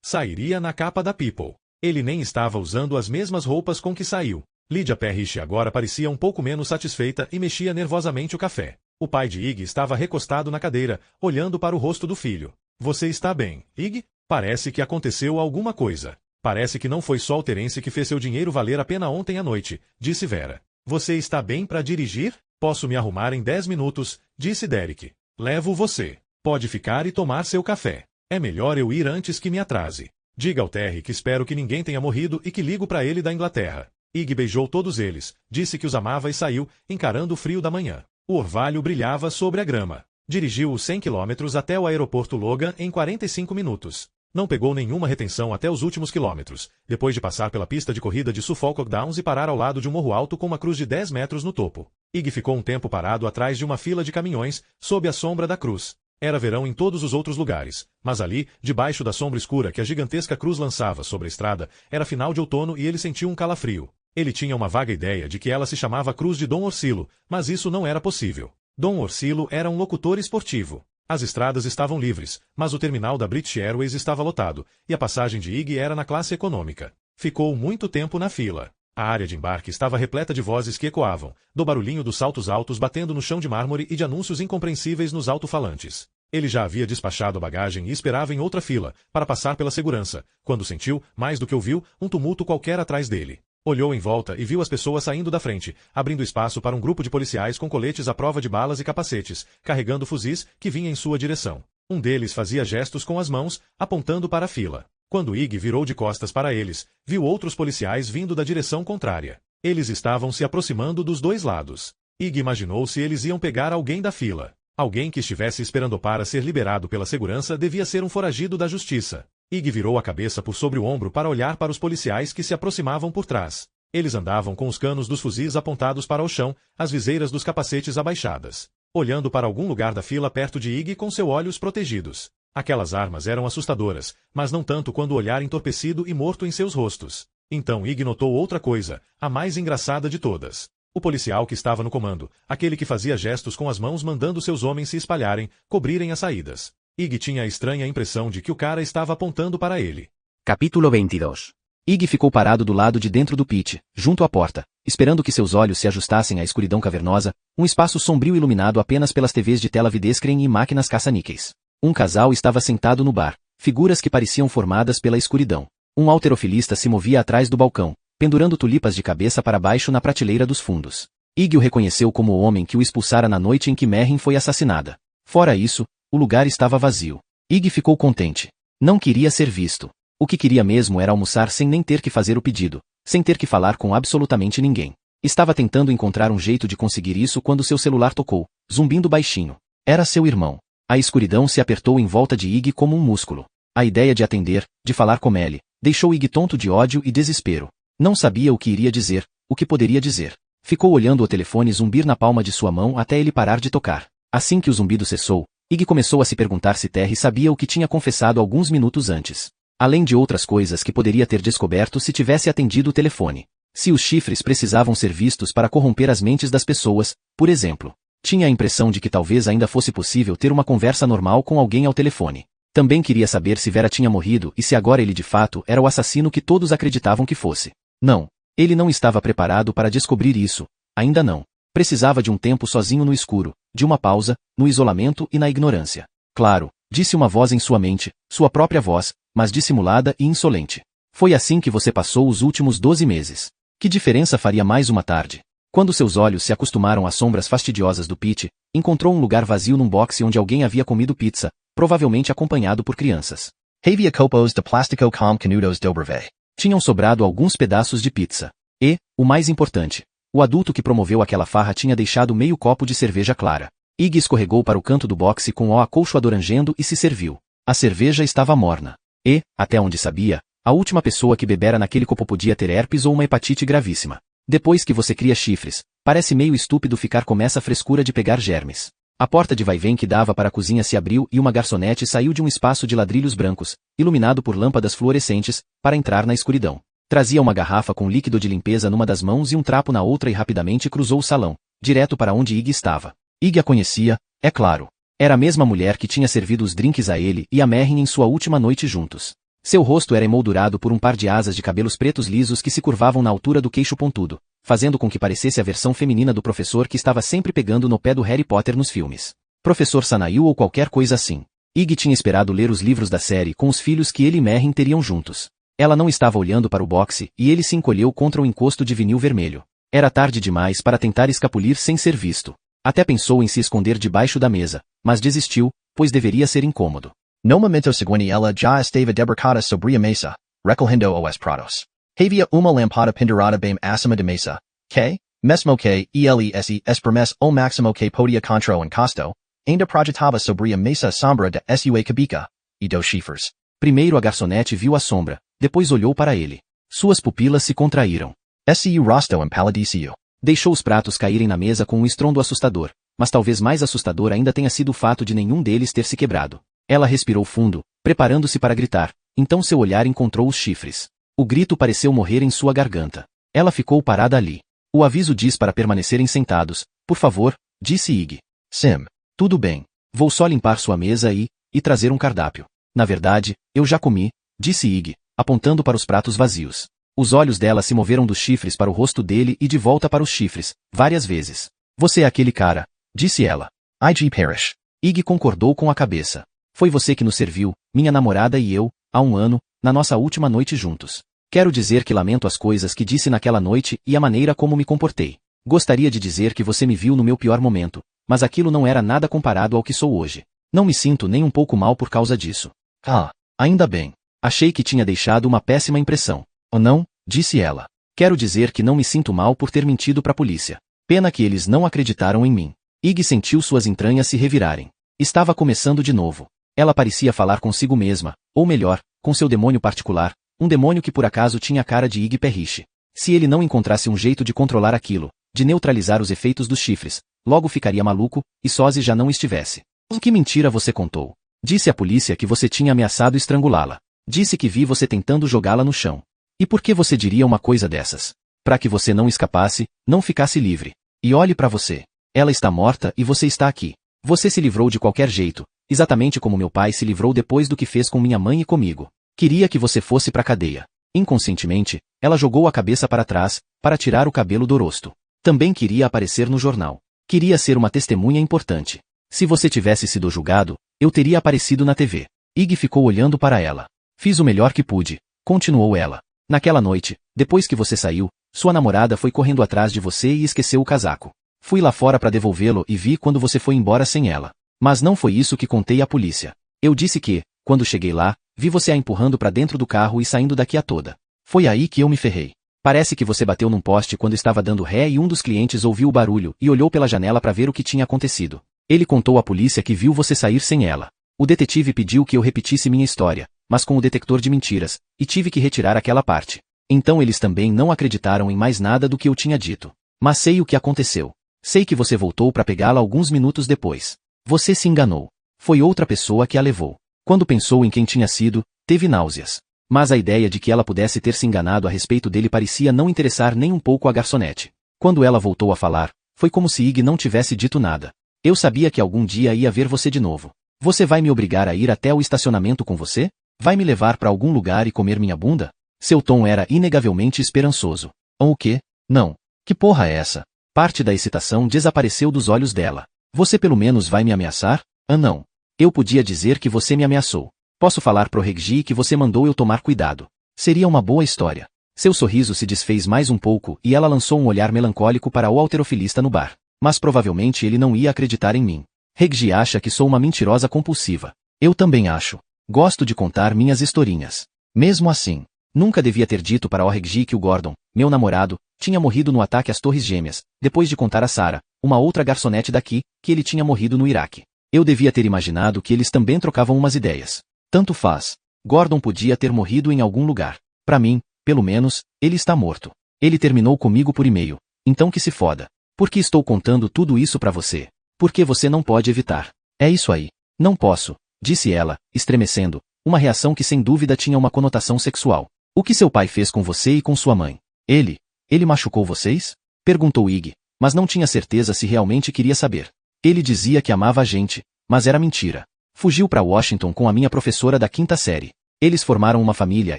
S1: Sairia na capa da People. Ele nem estava usando as mesmas roupas com que saiu. Lydia Parrish agora parecia um pouco menos satisfeita e mexia nervosamente o café. O pai de Ig estava recostado na cadeira, olhando para o rosto do filho. Você está bem, Ig? Parece que aconteceu alguma coisa. Parece que não foi só o Terence que fez seu dinheiro valer a pena ontem à noite, disse Vera. Você está bem para dirigir? Posso me arrumar em 10 minutos, disse Derek. Levo você. Pode ficar e tomar seu café. É melhor eu ir antes que me atrase. Diga ao Terry que espero que ninguém tenha morrido e que ligo para ele da Inglaterra. Ig beijou todos eles, disse que os amava e saiu, encarando o frio da manhã. O orvalho brilhava sobre a grama. Dirigiu os 100 quilômetros até o aeroporto Logan em 45 minutos. Não pegou nenhuma retenção até os últimos quilômetros, depois de passar pela pista de corrida de Suffolk Downs e parar ao lado de um morro alto com uma cruz de 10 metros no topo. Ig ficou um tempo parado atrás de uma fila de caminhões, sob a sombra da cruz. Era verão em todos os outros lugares, mas ali, debaixo da sombra escura que a gigantesca cruz lançava sobre a estrada, era final de outono e ele sentiu um calafrio. Ele tinha uma vaga ideia de que ela se chamava Cruz de Dom Orcilo, mas isso não era possível. Dom Orcilo era um locutor esportivo. As estradas estavam livres, mas o terminal da British Airways estava lotado, e a passagem de Iggy era na classe econômica. Ficou muito tempo na fila. A área de embarque estava repleta de vozes que ecoavam, do barulhinho dos saltos altos batendo no chão de mármore e de anúncios incompreensíveis nos alto-falantes. Ele já havia despachado a bagagem e esperava em outra fila, para passar pela segurança, quando sentiu, mais do que ouviu, um tumulto qualquer atrás dele. Olhou em volta e viu as pessoas saindo da frente, abrindo espaço para um grupo de policiais com coletes à prova de balas e capacetes, carregando fuzis, que vinha em sua direção. Um deles fazia gestos com as mãos, apontando para a fila. Quando Iggy virou de costas para eles, viu outros policiais vindo da direção contrária. Eles estavam se aproximando dos dois lados. Iggy imaginou se eles iam pegar alguém da fila. Alguém que estivesse esperando para ser liberado pela segurança devia ser um foragido da justiça. Iggy virou a cabeça por sobre o ombro para olhar para os policiais que se aproximavam por trás. Eles andavam com os canos dos fuzis apontados para o chão, as viseiras dos capacetes abaixadas, olhando para algum lugar da fila perto de Iggy com seus olhos protegidos. Aquelas armas eram assustadoras, mas não tanto quando o olhar entorpecido e morto em seus rostos. Então Iggy notou outra coisa, a mais engraçada de todas. O policial que estava no comando, aquele que fazia gestos com as mãos mandando seus homens se espalharem, cobrirem as saídas. Iggy tinha a estranha impressão de que o cara estava apontando para ele.
S2: Capítulo 22. Iggy ficou parado do lado de dentro do pit, junto à porta, esperando que seus olhos se ajustassem à escuridão cavernosa, um espaço sombrio iluminado apenas pelas TVs de tela videscreen e máquinas caça-níqueis. Um casal estava sentado no bar, figuras que pareciam formadas pela escuridão. Um halterofilista se movia atrás do balcão, pendurando tulipas de cabeça para baixo na prateleira dos fundos. Iggy o reconheceu como o homem que o expulsara na noite em que Merrin foi assassinada. Fora isso, o lugar estava vazio. Iggy ficou contente. Não queria ser visto. O que queria mesmo era almoçar sem nem ter que fazer o pedido, sem ter que falar com absolutamente ninguém. Estava tentando encontrar um jeito de conseguir isso quando seu celular tocou, zumbindo baixinho. Era seu irmão. A escuridão se apertou em volta de Iggy como um músculo. A ideia de atender, de falar com Ellie, deixou Iggy tonto de ódio e desespero. Não sabia o que iria dizer, o que poderia dizer. Ficou olhando o telefone zumbir na palma de sua mão até ele parar de tocar. Assim que o zumbido cessou, Iggy começou a se perguntar se Terry sabia o que tinha confessado alguns minutos antes. Além de outras coisas que poderia ter descoberto se tivesse atendido o telefone. Se os chifres precisavam ser vistos para corromper as mentes das pessoas, por exemplo. Tinha a impressão de que talvez ainda fosse possível ter uma conversa normal com alguém ao telefone. Também queria saber se Vera tinha morrido e se agora ele de fato era o assassino que todos acreditavam que fosse. Não. Ele não estava preparado para descobrir isso. Ainda não. Precisava de um tempo sozinho no escuro, de uma pausa, no isolamento e na ignorância. Claro, disse uma voz em sua mente, sua própria voz, mas dissimulada e insolente. Foi assim que você passou os últimos 12 meses. Que diferença faria mais uma tarde? Quando seus olhos se acostumaram às sombras fastidiosas do pit, encontrou um lugar vazio num boxe onde alguém havia comido pizza, provavelmente acompanhado por crianças. Havia copos de plástico com canudos de brevet. Tinham sobrado alguns pedaços de pizza. E, o mais importante, o adulto que promoveu aquela farra tinha deixado meio copo de cerveja clara. Iggy escorregou para o canto do boxe com o acolchoador rangendo e se serviu. A cerveja estava morna. E, até onde sabia, a última pessoa que bebera naquele copo podia ter herpes ou uma hepatite gravíssima. Depois que você cria chifres, parece meio estúpido ficar com essa frescura de pegar germes. A porta de vai-vem que dava para a cozinha se abriu e uma garçonete saiu de um espaço de ladrilhos brancos, iluminado por lâmpadas fluorescentes, para entrar na escuridão. Trazia uma garrafa com líquido de limpeza numa das mãos e um trapo na outra e rapidamente cruzou o salão, direto para onde Iggy estava. Iggy a conhecia, é claro. Era a mesma mulher que tinha servido os drinks a ele e a Merrin em sua última noite juntos. Seu rosto era emoldurado por um par de asas de cabelos pretos lisos que se curvavam na altura do queixo pontudo, fazendo com que parecesse a versão feminina do professor que estava sempre pegando no pé do Harry Potter nos filmes. Professor Sanail ou qualquer coisa assim. Iggy tinha esperado ler os livros da série com os filhos que ele e Merrin teriam juntos. Ela não estava olhando para o boxe e ele se encolheu contra o encosto de vinil vermelho. Era tarde demais para tentar escapulir sem ser visto. Até pensou em se esconder debaixo da mesa, mas desistiu, pois deveria ser incômodo. No momento seguinte ela já estava debarcada sobre a mesa, recolhendo os pratos. Havia uma lampada pendurada bem acima da mesa, que, mesmo que ele espremesse o máximo que podia contra o encosto, ainda projetava sobre a mesa a sombra de sua cabeça, e dos chifres. Primeiro a garçonete viu a sombra, depois olhou para ele. Suas pupilas se contraíram. Seu rosto empalideceu. Deixou os pratos caírem na mesa com um estrondo assustador, mas talvez mais assustador ainda tenha sido o fato de nenhum deles ter se quebrado. Ela respirou fundo, preparando-se para gritar, então seu olhar encontrou os chifres. O grito pareceu morrer em sua garganta. Ela ficou parada ali. O aviso diz para permanecerem sentados, por favor, disse Iggy. Sam, tudo bem. Vou só limpar sua mesa e trazer um cardápio. Na verdade, eu já comi, disse Iggy, apontando para os pratos vazios. Os olhos dela se moveram dos chifres para o rosto dele e de volta para os chifres, várias vezes. Você é aquele cara, disse ela. I.G. Parrish. Iggy concordou com a cabeça. Foi você que nos serviu, minha namorada e eu, há 1 ano, na nossa última noite juntos. Quero dizer que lamento as coisas que disse naquela noite e a maneira como me comportei. Gostaria de dizer que você me viu no meu pior momento, mas aquilo não era nada comparado ao que sou hoje. Não me sinto nem um pouco mal por causa disso. Ah, ainda bem. Achei que tinha deixado uma péssima impressão. Oh não, disse ela. Quero dizer que não me sinto mal por ter mentido para a polícia. Pena que eles não acreditaram em mim. Iggy sentiu suas entranhas se revirarem. Estava começando de novo. Ela parecia falar consigo mesma, ou melhor, com seu demônio particular, um demônio que por acaso tinha a cara de Iggy Parrish. Se ele não encontrasse um jeito de controlar aquilo, de neutralizar os efeitos dos chifres, logo ficaria maluco, e Soze já não estivesse. Que mentira você contou? Disse à polícia que você tinha ameaçado estrangulá-la. Disse que vi você tentando jogá-la no chão. E por que você diria uma coisa dessas? Para que você não escapasse, não ficasse livre. E olhe para você. Ela está morta e você está aqui. Você se livrou de qualquer jeito, exatamente como meu pai se livrou depois do que fez com minha mãe e comigo. Queria que você fosse para a cadeia. Inconscientemente, ela jogou a cabeça para trás, para tirar o cabelo do rosto. Também queria aparecer no jornal. Queria ser uma testemunha importante. Se você tivesse sido julgado, eu teria aparecido na TV. Iggy ficou olhando para ela. Fiz o melhor que pude, continuou ela. Naquela noite, depois que você saiu, sua namorada foi correndo atrás de você e esqueceu o casaco. Fui lá fora para devolvê-lo e vi quando você foi embora sem ela. Mas não foi isso que contei à polícia. Eu disse que, quando cheguei lá, vi você a empurrando para dentro do carro e saindo daqui a toda. Foi aí que eu me ferrei. Parece que você bateu num poste quando estava dando ré e um dos clientes ouviu o barulho e olhou pela janela para ver o que tinha acontecido. Ele contou à polícia que viu você sair sem ela. O detetive pediu que eu repetisse minha história, mas com o detector de mentiras, e tive que retirar aquela parte. Então eles também não acreditaram em mais nada do que eu tinha dito. Mas sei o que aconteceu. Sei que você voltou para pegá-la alguns minutos depois. Você se enganou. Foi outra pessoa que a levou. Quando pensou em quem tinha sido, teve náuseas. Mas a ideia de que ela pudesse ter se enganado a respeito dele parecia não interessar nem um pouco a garçonete. Quando ela voltou a falar, foi como se Iggy não tivesse dito nada. Eu sabia que algum dia ia ver você de novo. Você vai me obrigar a ir até o estacionamento com você? Vai me levar para algum lugar e comer minha bunda? Seu tom era inegavelmente esperançoso. O quê? Não. Que porra é essa? Parte da excitação desapareceu dos olhos dela. Você pelo menos vai me ameaçar? Ah não. Eu podia dizer que você me ameaçou. Posso falar pro Reggie que você mandou eu tomar cuidado. Seria uma boa história. Seu sorriso se desfez mais um pouco e ela lançou um olhar melancólico para o halterofilista no bar. Mas provavelmente ele não ia acreditar em mim. Reggie acha que sou uma mentirosa compulsiva. Eu também acho. Gosto de contar minhas historinhas. Mesmo assim, nunca devia ter dito para o Reggie que o Gordon, meu namorado, tinha morrido no ataque às Torres Gêmeas, depois de contar a Sarah, uma outra garçonete daqui, que ele tinha morrido no Iraque. Eu devia ter imaginado que eles também trocavam umas ideias. Tanto faz. Gordon podia ter morrido em algum lugar. Para mim, pelo menos, ele está morto. Ele terminou comigo por e-mail. Então que se foda. Por que estou contando tudo isso para você? Porque você não pode evitar. É isso aí. Não posso, disse ela, estremecendo, uma reação que sem dúvida tinha uma conotação sexual. O que seu pai fez com você e com sua mãe? Ele machucou vocês? Perguntou Iggy, mas não tinha certeza se realmente queria saber. Ele dizia que amava a gente, mas era mentira. Fugiu para Washington com a minha professora da 5ª série. Eles formaram uma família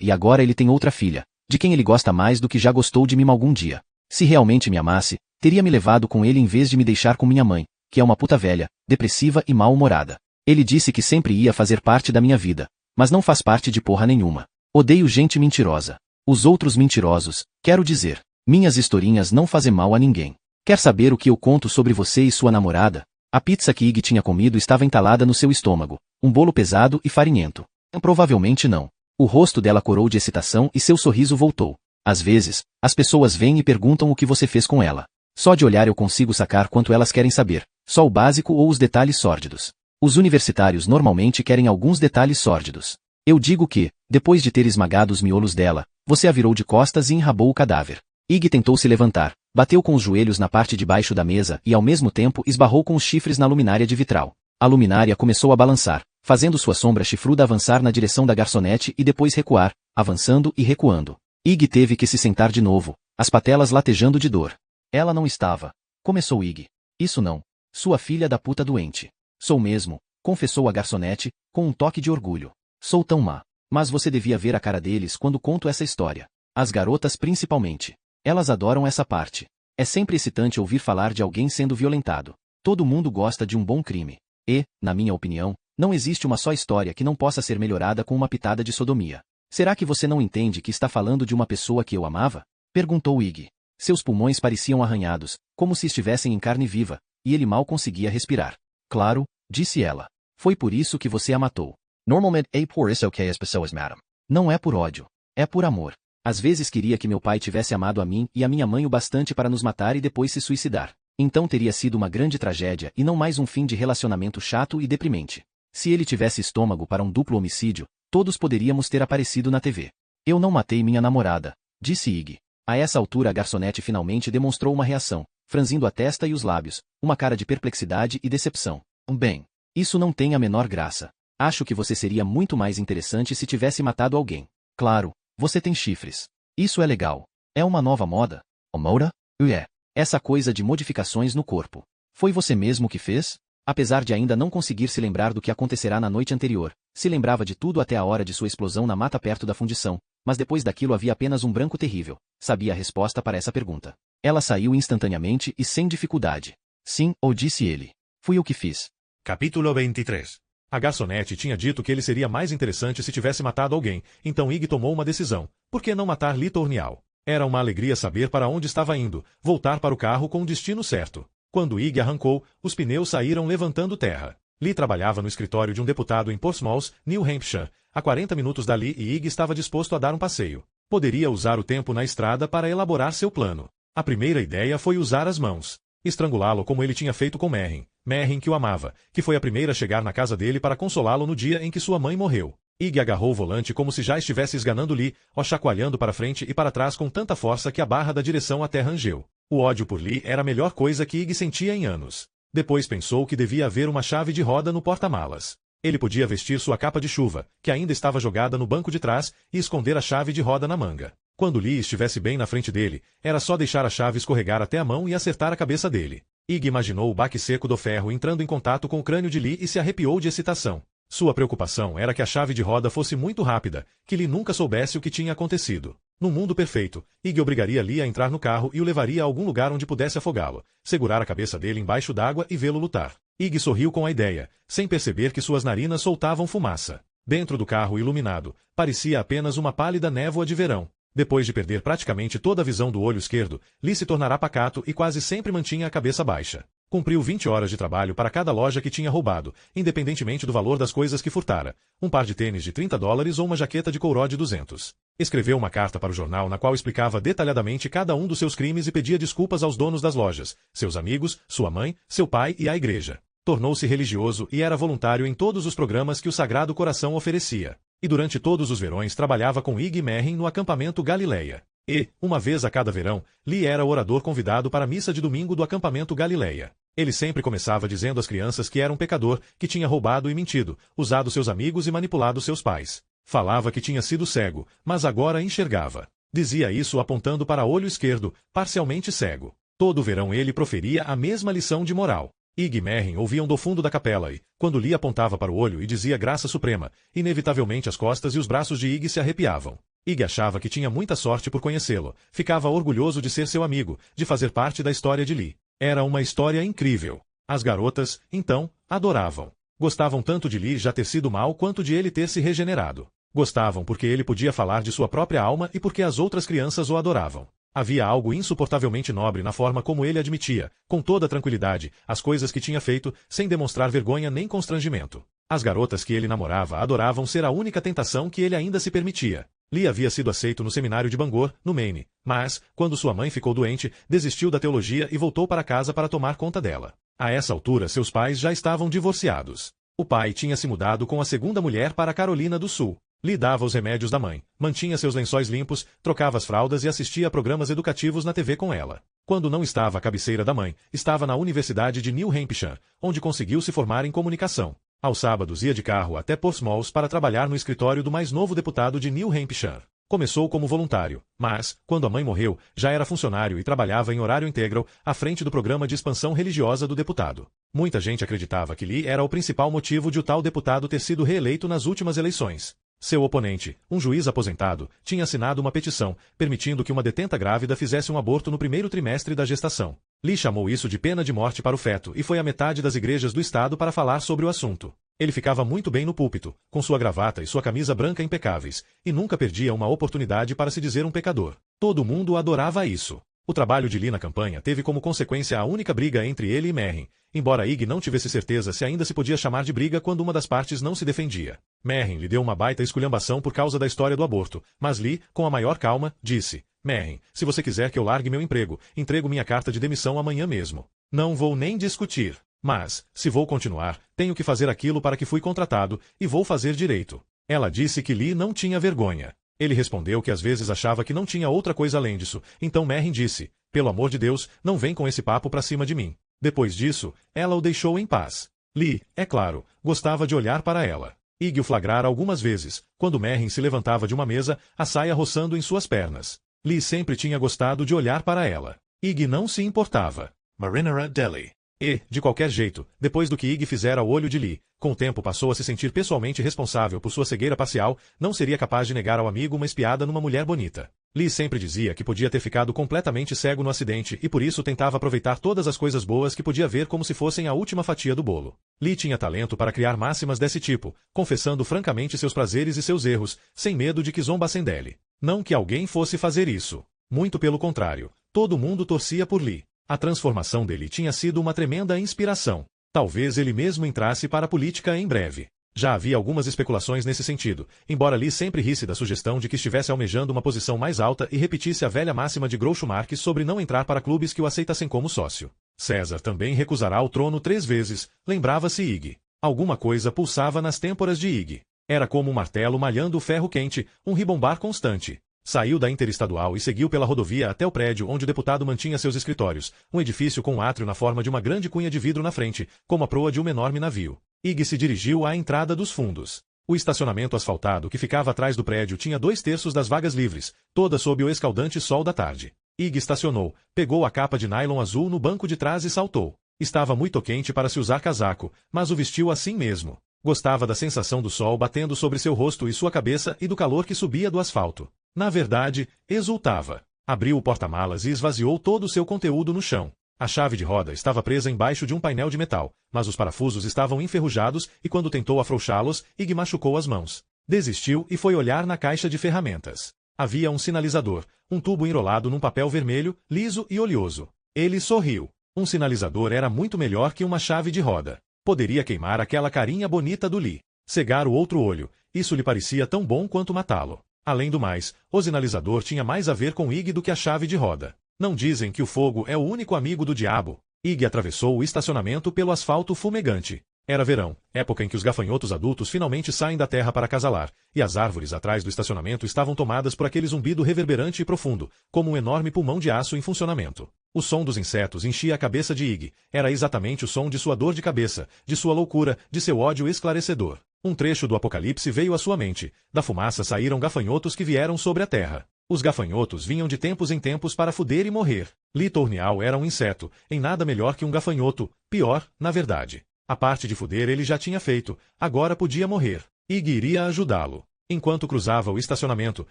S2: e agora ele tem outra filha, de quem ele gosta mais do que já gostou de mim algum dia. Se realmente me amasse, teria me levado com ele em vez de me deixar com minha mãe, que é uma puta velha, depressiva e mal-humorada. Ele disse que sempre ia fazer parte da minha vida, mas não faz parte de porra nenhuma. Odeio gente mentirosa. Os outros mentirosos, quero dizer. Minhas historinhas não fazem mal a ninguém. Quer saber o que eu conto sobre você e sua namorada? A pizza que Iggy tinha comido estava entalada no seu estômago, um bolo pesado e farinhento. Provavelmente não. O rosto dela corou de excitação e seu sorriso voltou. Às vezes, as pessoas vêm e perguntam o que você fez com ela. Só de olhar eu consigo sacar quanto elas querem saber, só o básico ou os detalhes sórdidos. Os universitários normalmente querem alguns detalhes sórdidos. Eu digo que, depois de ter esmagado os miolos dela, você a virou de costas e enrabou o cadáver. Ig tentou se levantar, bateu com os joelhos na parte de baixo da mesa e ao mesmo tempo esbarrou com os chifres na luminária de vitral. A luminária começou a balançar, fazendo sua sombra chifruda avançar na direção da garçonete e depois recuar, avançando e recuando. Ig teve que se sentar de novo, as patelas latejando de dor. Ela não estava. Começou Ig. Isso não. Sua filha da puta doente. Sou mesmo, confessou a garçonete, com um toque de orgulho. Sou tão má. Mas você devia ver a cara deles quando conto essa história. As garotas principalmente. Elas adoram essa parte. É sempre excitante ouvir falar de alguém sendo violentado. Todo mundo gosta de um bom crime. E, na minha opinião, não existe uma só história que não possa ser melhorada com uma pitada de sodomia. Será que você não entende que está falando de uma pessoa que eu amava? Perguntou Ig. Seus pulmões pareciam arranhados, como se estivessem em carne viva, e ele mal conseguia respirar. Claro, disse ela. Foi por isso que você a matou. Normalmente é por isso que as pessoas matam. Não é por ódio. É por amor. Às vezes queria que meu pai tivesse amado a mim e a minha mãe o bastante para nos matar e depois se suicidar. Então teria sido uma grande tragédia e não mais um fim de relacionamento chato e deprimente. Se ele tivesse estômago para um duplo homicídio, todos poderíamos ter aparecido na TV. Eu não matei minha namorada, disse Ig. A essa altura a garçonete finalmente demonstrou uma reação, franzindo a testa e os lábios, uma cara de perplexidade e decepção. Bem, isso não tem a menor graça. Acho que você seria muito mais interessante se tivesse matado alguém. Claro, você tem chifres. Isso é legal. É uma nova moda. Moda? É. Essa coisa de modificações no corpo. Foi você mesmo que fez? Apesar de ainda não conseguir se lembrar do que acontecerá na noite anterior, se lembrava de tudo até a hora de sua explosão na mata perto da fundição, mas depois daquilo havia apenas um branco terrível. Sabia a resposta para essa pergunta. Ela saiu instantaneamente e sem dificuldade. Sim, ou disse ele. Fui eu que fiz.
S1: Capítulo 23. A garçonete tinha dito que ele seria mais interessante se tivesse matado alguém, então Ig tomou uma decisão. Por que não matar Lee Tornial? Era uma alegria saber para onde estava indo, voltar para o carro com o destino certo. Quando Ig arrancou, os pneus saíram levantando terra. Lee trabalhava no escritório de um deputado em Portsmouth, New Hampshire. A 40 minutos dali e Ig estava disposto a dar um passeio. Poderia usar o tempo na estrada para elaborar seu plano. A primeira ideia foi usar as mãos. Estrangulá-lo como ele tinha feito com Merrin. Merrin que o amava, que foi a primeira a chegar na casa dele para consolá-lo no dia em que sua mãe morreu. Ig agarrou o volante como se já estivesse esganando Lee, o chacoalhando para frente e para trás com tanta força que a barra da direção até rangeu. O ódio por Lee era a melhor coisa que Ig sentia em anos. Depois pensou que devia haver uma chave de roda no porta-malas. Ele podia vestir sua capa de chuva, que ainda estava jogada no banco de trás, e esconder a chave de roda na manga. Quando Lee estivesse bem na frente dele, era só deixar a chave escorregar até a mão e acertar a cabeça dele. Ig imaginou o baque seco do ferro entrando em contato com o crânio de Lee e se arrepiou de excitação. Sua preocupação era que a chave de roda fosse muito rápida, que Lee nunca soubesse o que tinha acontecido. Num mundo perfeito, Ig obrigaria Lee a entrar no carro e o levaria a algum lugar onde pudesse afogá-lo, segurar a cabeça dele embaixo d'água e vê-lo lutar. Ig sorriu com a ideia, sem perceber que suas narinas soltavam fumaça. Dentro do carro iluminado, parecia apenas uma pálida névoa de verão. Depois de perder praticamente toda a visão do olho esquerdo, Lee se tornará pacato e quase sempre mantinha a cabeça baixa. Cumpriu 20 horas de trabalho para cada loja que tinha roubado, independentemente do valor das coisas que furtara. Um par de tênis de $30 ou uma jaqueta de couro de 200. Escreveu uma carta para o jornal na qual explicava detalhadamente cada um dos seus crimes e pedia desculpas aos donos das lojas, seus amigos, sua mãe, seu pai e à igreja. Tornou-se religioso e era voluntário em todos os programas que o Sagrado Coração oferecia. E durante todos os verões trabalhava com Ig e Merrin no acampamento Galileia. E, uma vez a cada verão, Lee era o orador convidado para a missa de domingo do acampamento Galileia. Ele sempre começava dizendo às crianças que era um pecador, que tinha roubado e mentido, usado seus amigos e manipulado seus pais. Falava que tinha sido cego, mas agora enxergava. Dizia isso apontando para o olho esquerdo, parcialmente cego. Todo verão ele proferia a mesma lição de moral. Ig e Merrin ouviam do fundo da capela e, quando Lee apontava para o olho e dizia graça suprema, inevitavelmente as costas e os braços de Ig se arrepiavam. Ig achava que tinha muita sorte por conhecê-lo, ficava orgulhoso de ser seu amigo, de fazer parte da história de Lee. Era uma história incrível. As garotas, então, adoravam. Gostavam tanto de Lee já ter sido mal quanto de ele ter se regenerado. Gostavam porque ele podia falar de sua própria alma e porque as outras crianças o adoravam. Havia algo insuportavelmente nobre na forma como ele admitia, com toda tranquilidade, as coisas que tinha feito, sem demonstrar vergonha nem constrangimento. As garotas que ele namorava adoravam ser a única tentação que ele ainda se permitia. Lee havia sido aceito no seminário de Bangor, no Maine, mas, quando sua mãe ficou doente, desistiu da teologia e voltou para casa para tomar conta dela. A essa altura seus pais já estavam divorciados. O pai tinha se mudado com a segunda mulher para a Carolina do Sul. Lee dava os remédios da mãe, mantinha seus lençóis limpos, trocava as fraldas e assistia a programas educativos na TV com ela. Quando não estava à cabeceira da mãe, estava na Universidade de New Hampshire, onde conseguiu se formar em comunicação. Aos sábados ia de carro até Portsmouth para trabalhar no escritório do mais novo deputado de New Hampshire. Começou como voluntário, mas, quando a mãe morreu, já era funcionário e trabalhava em horário integral, à frente do programa de expansão religiosa do deputado. Muita gente acreditava que Lee era o principal motivo de o tal deputado ter sido reeleito nas últimas eleições. Seu oponente, um juiz aposentado, tinha assinado uma petição, permitindo que uma detenta grávida fizesse um aborto no primeiro trimestre da gestação. Lee chamou isso de pena de morte para o feto e foi à metade das igrejas do estado para falar sobre o assunto. Ele ficava muito bem no púlpito, com sua gravata e sua camisa branca impecáveis, e nunca perdia uma oportunidade para se dizer um pecador. Todo mundo adorava isso. O trabalho de Lee na campanha teve como consequência a única briga entre ele e Merrin, embora Ig não tivesse certeza se ainda se podia chamar de briga quando uma das partes não se defendia. Merrin lhe deu uma baita esculhambação por causa da história do aborto, mas Lee, com a maior calma, disse: Merrin, se você quiser que eu largue meu emprego, entrego minha carta de demissão amanhã mesmo. Não vou nem discutir. Mas, se vou continuar, tenho que fazer aquilo para que fui contratado, e vou fazer direito. Ela disse que Lee não tinha vergonha. Ele respondeu que às vezes achava que não tinha outra coisa além disso, então Merrin disse: pelo amor de Deus, não vem com esse papo pra cima de mim. Depois disso, ela o deixou em paz. Lee, é claro, gostava de olhar para ela. Ig o flagrara algumas vezes, quando Merrin se levantava de uma mesa, a saia roçando em suas pernas. Lee sempre tinha gostado de olhar para ela. Ig não se importava. Marinara Deli. E, de qualquer jeito, depois do que Ig fizera ao olho de Lee, com o tempo passou a se sentir pessoalmente responsável por sua cegueira parcial, não seria capaz de negar ao amigo uma espiada numa mulher bonita. Lee sempre dizia que podia ter ficado completamente cego no acidente e por isso tentava aproveitar todas as coisas boas que podia ver como se fossem a última fatia do bolo. Lee tinha talento para criar máximas desse tipo, confessando francamente seus prazeres e seus erros, sem medo de que zombassem dele. Não que alguém fosse fazer isso. Muito pelo contrário, todo mundo torcia por Lee. A transformação dele tinha sido uma tremenda inspiração. Talvez ele mesmo entrasse para a política em breve. Já havia algumas especulações nesse sentido, embora Lee sempre risse da sugestão de que estivesse almejando uma posição mais alta e repetisse a velha máxima de Groucho Marx sobre não entrar para clubes que o aceitassem como sócio. César também recusará o trono 3 vezes, lembrava-se Ig. Alguma coisa pulsava nas têmporas de Ig. Era como um martelo malhando o ferro quente, um ribombar constante. Saiu da Interestadual e seguiu pela rodovia até o prédio onde o deputado mantinha seus escritórios, um edifício com um átrio na forma de uma grande cunha de vidro na frente, como a proa de um enorme navio. Ig se dirigiu à entrada dos fundos. O estacionamento asfaltado que ficava atrás do prédio tinha 2/3 das vagas livres, todas sob o escaldante sol da tarde. Ig estacionou, pegou a capa de nylon azul no banco de trás e saltou. Estava muito quente para se usar casaco, mas o vestiu assim mesmo. Gostava da sensação do sol batendo sobre seu rosto e sua cabeça e do calor que subia do asfalto. Na verdade, exultava. Abriu o porta-malas e esvaziou todo o seu conteúdo no chão. A chave de roda estava presa embaixo de um painel de metal, mas os parafusos estavam enferrujados e quando tentou afrouxá-los, Ig machucou as mãos. Desistiu e foi olhar na caixa de ferramentas. Havia um sinalizador, um tubo enrolado num papel vermelho, liso e oleoso. Ele sorriu. Um sinalizador era muito melhor que uma chave de roda. Poderia queimar aquela carinha bonita do Lee. Cegar o outro olho, isso lhe parecia tão bom quanto matá-lo. Além do mais, o sinalizador tinha mais a ver com Ig do que a chave de roda. Não dizem que o fogo é o único amigo do diabo. Ig atravessou o estacionamento pelo asfalto fumegante. Era verão, época em que os gafanhotos adultos finalmente saem da terra para acasalar, e as árvores atrás do estacionamento estavam tomadas por aquele zumbido reverberante e profundo, como um enorme pulmão de aço em funcionamento. O som dos insetos enchia a cabeça de Ig. Era exatamente o som de sua dor de cabeça, de sua loucura, de seu ódio esclarecedor. Um trecho do Apocalipse veio à sua mente. Da fumaça saíram gafanhotos que vieram sobre a terra. Os gafanhotos vinham de tempos em tempos para fuder e morrer. Lee Tornial era um inseto, em nada melhor que um gafanhoto, pior, na verdade. A parte de fuder ele já tinha feito, agora podia morrer. Ig iria ajudá-lo. Enquanto cruzava o estacionamento,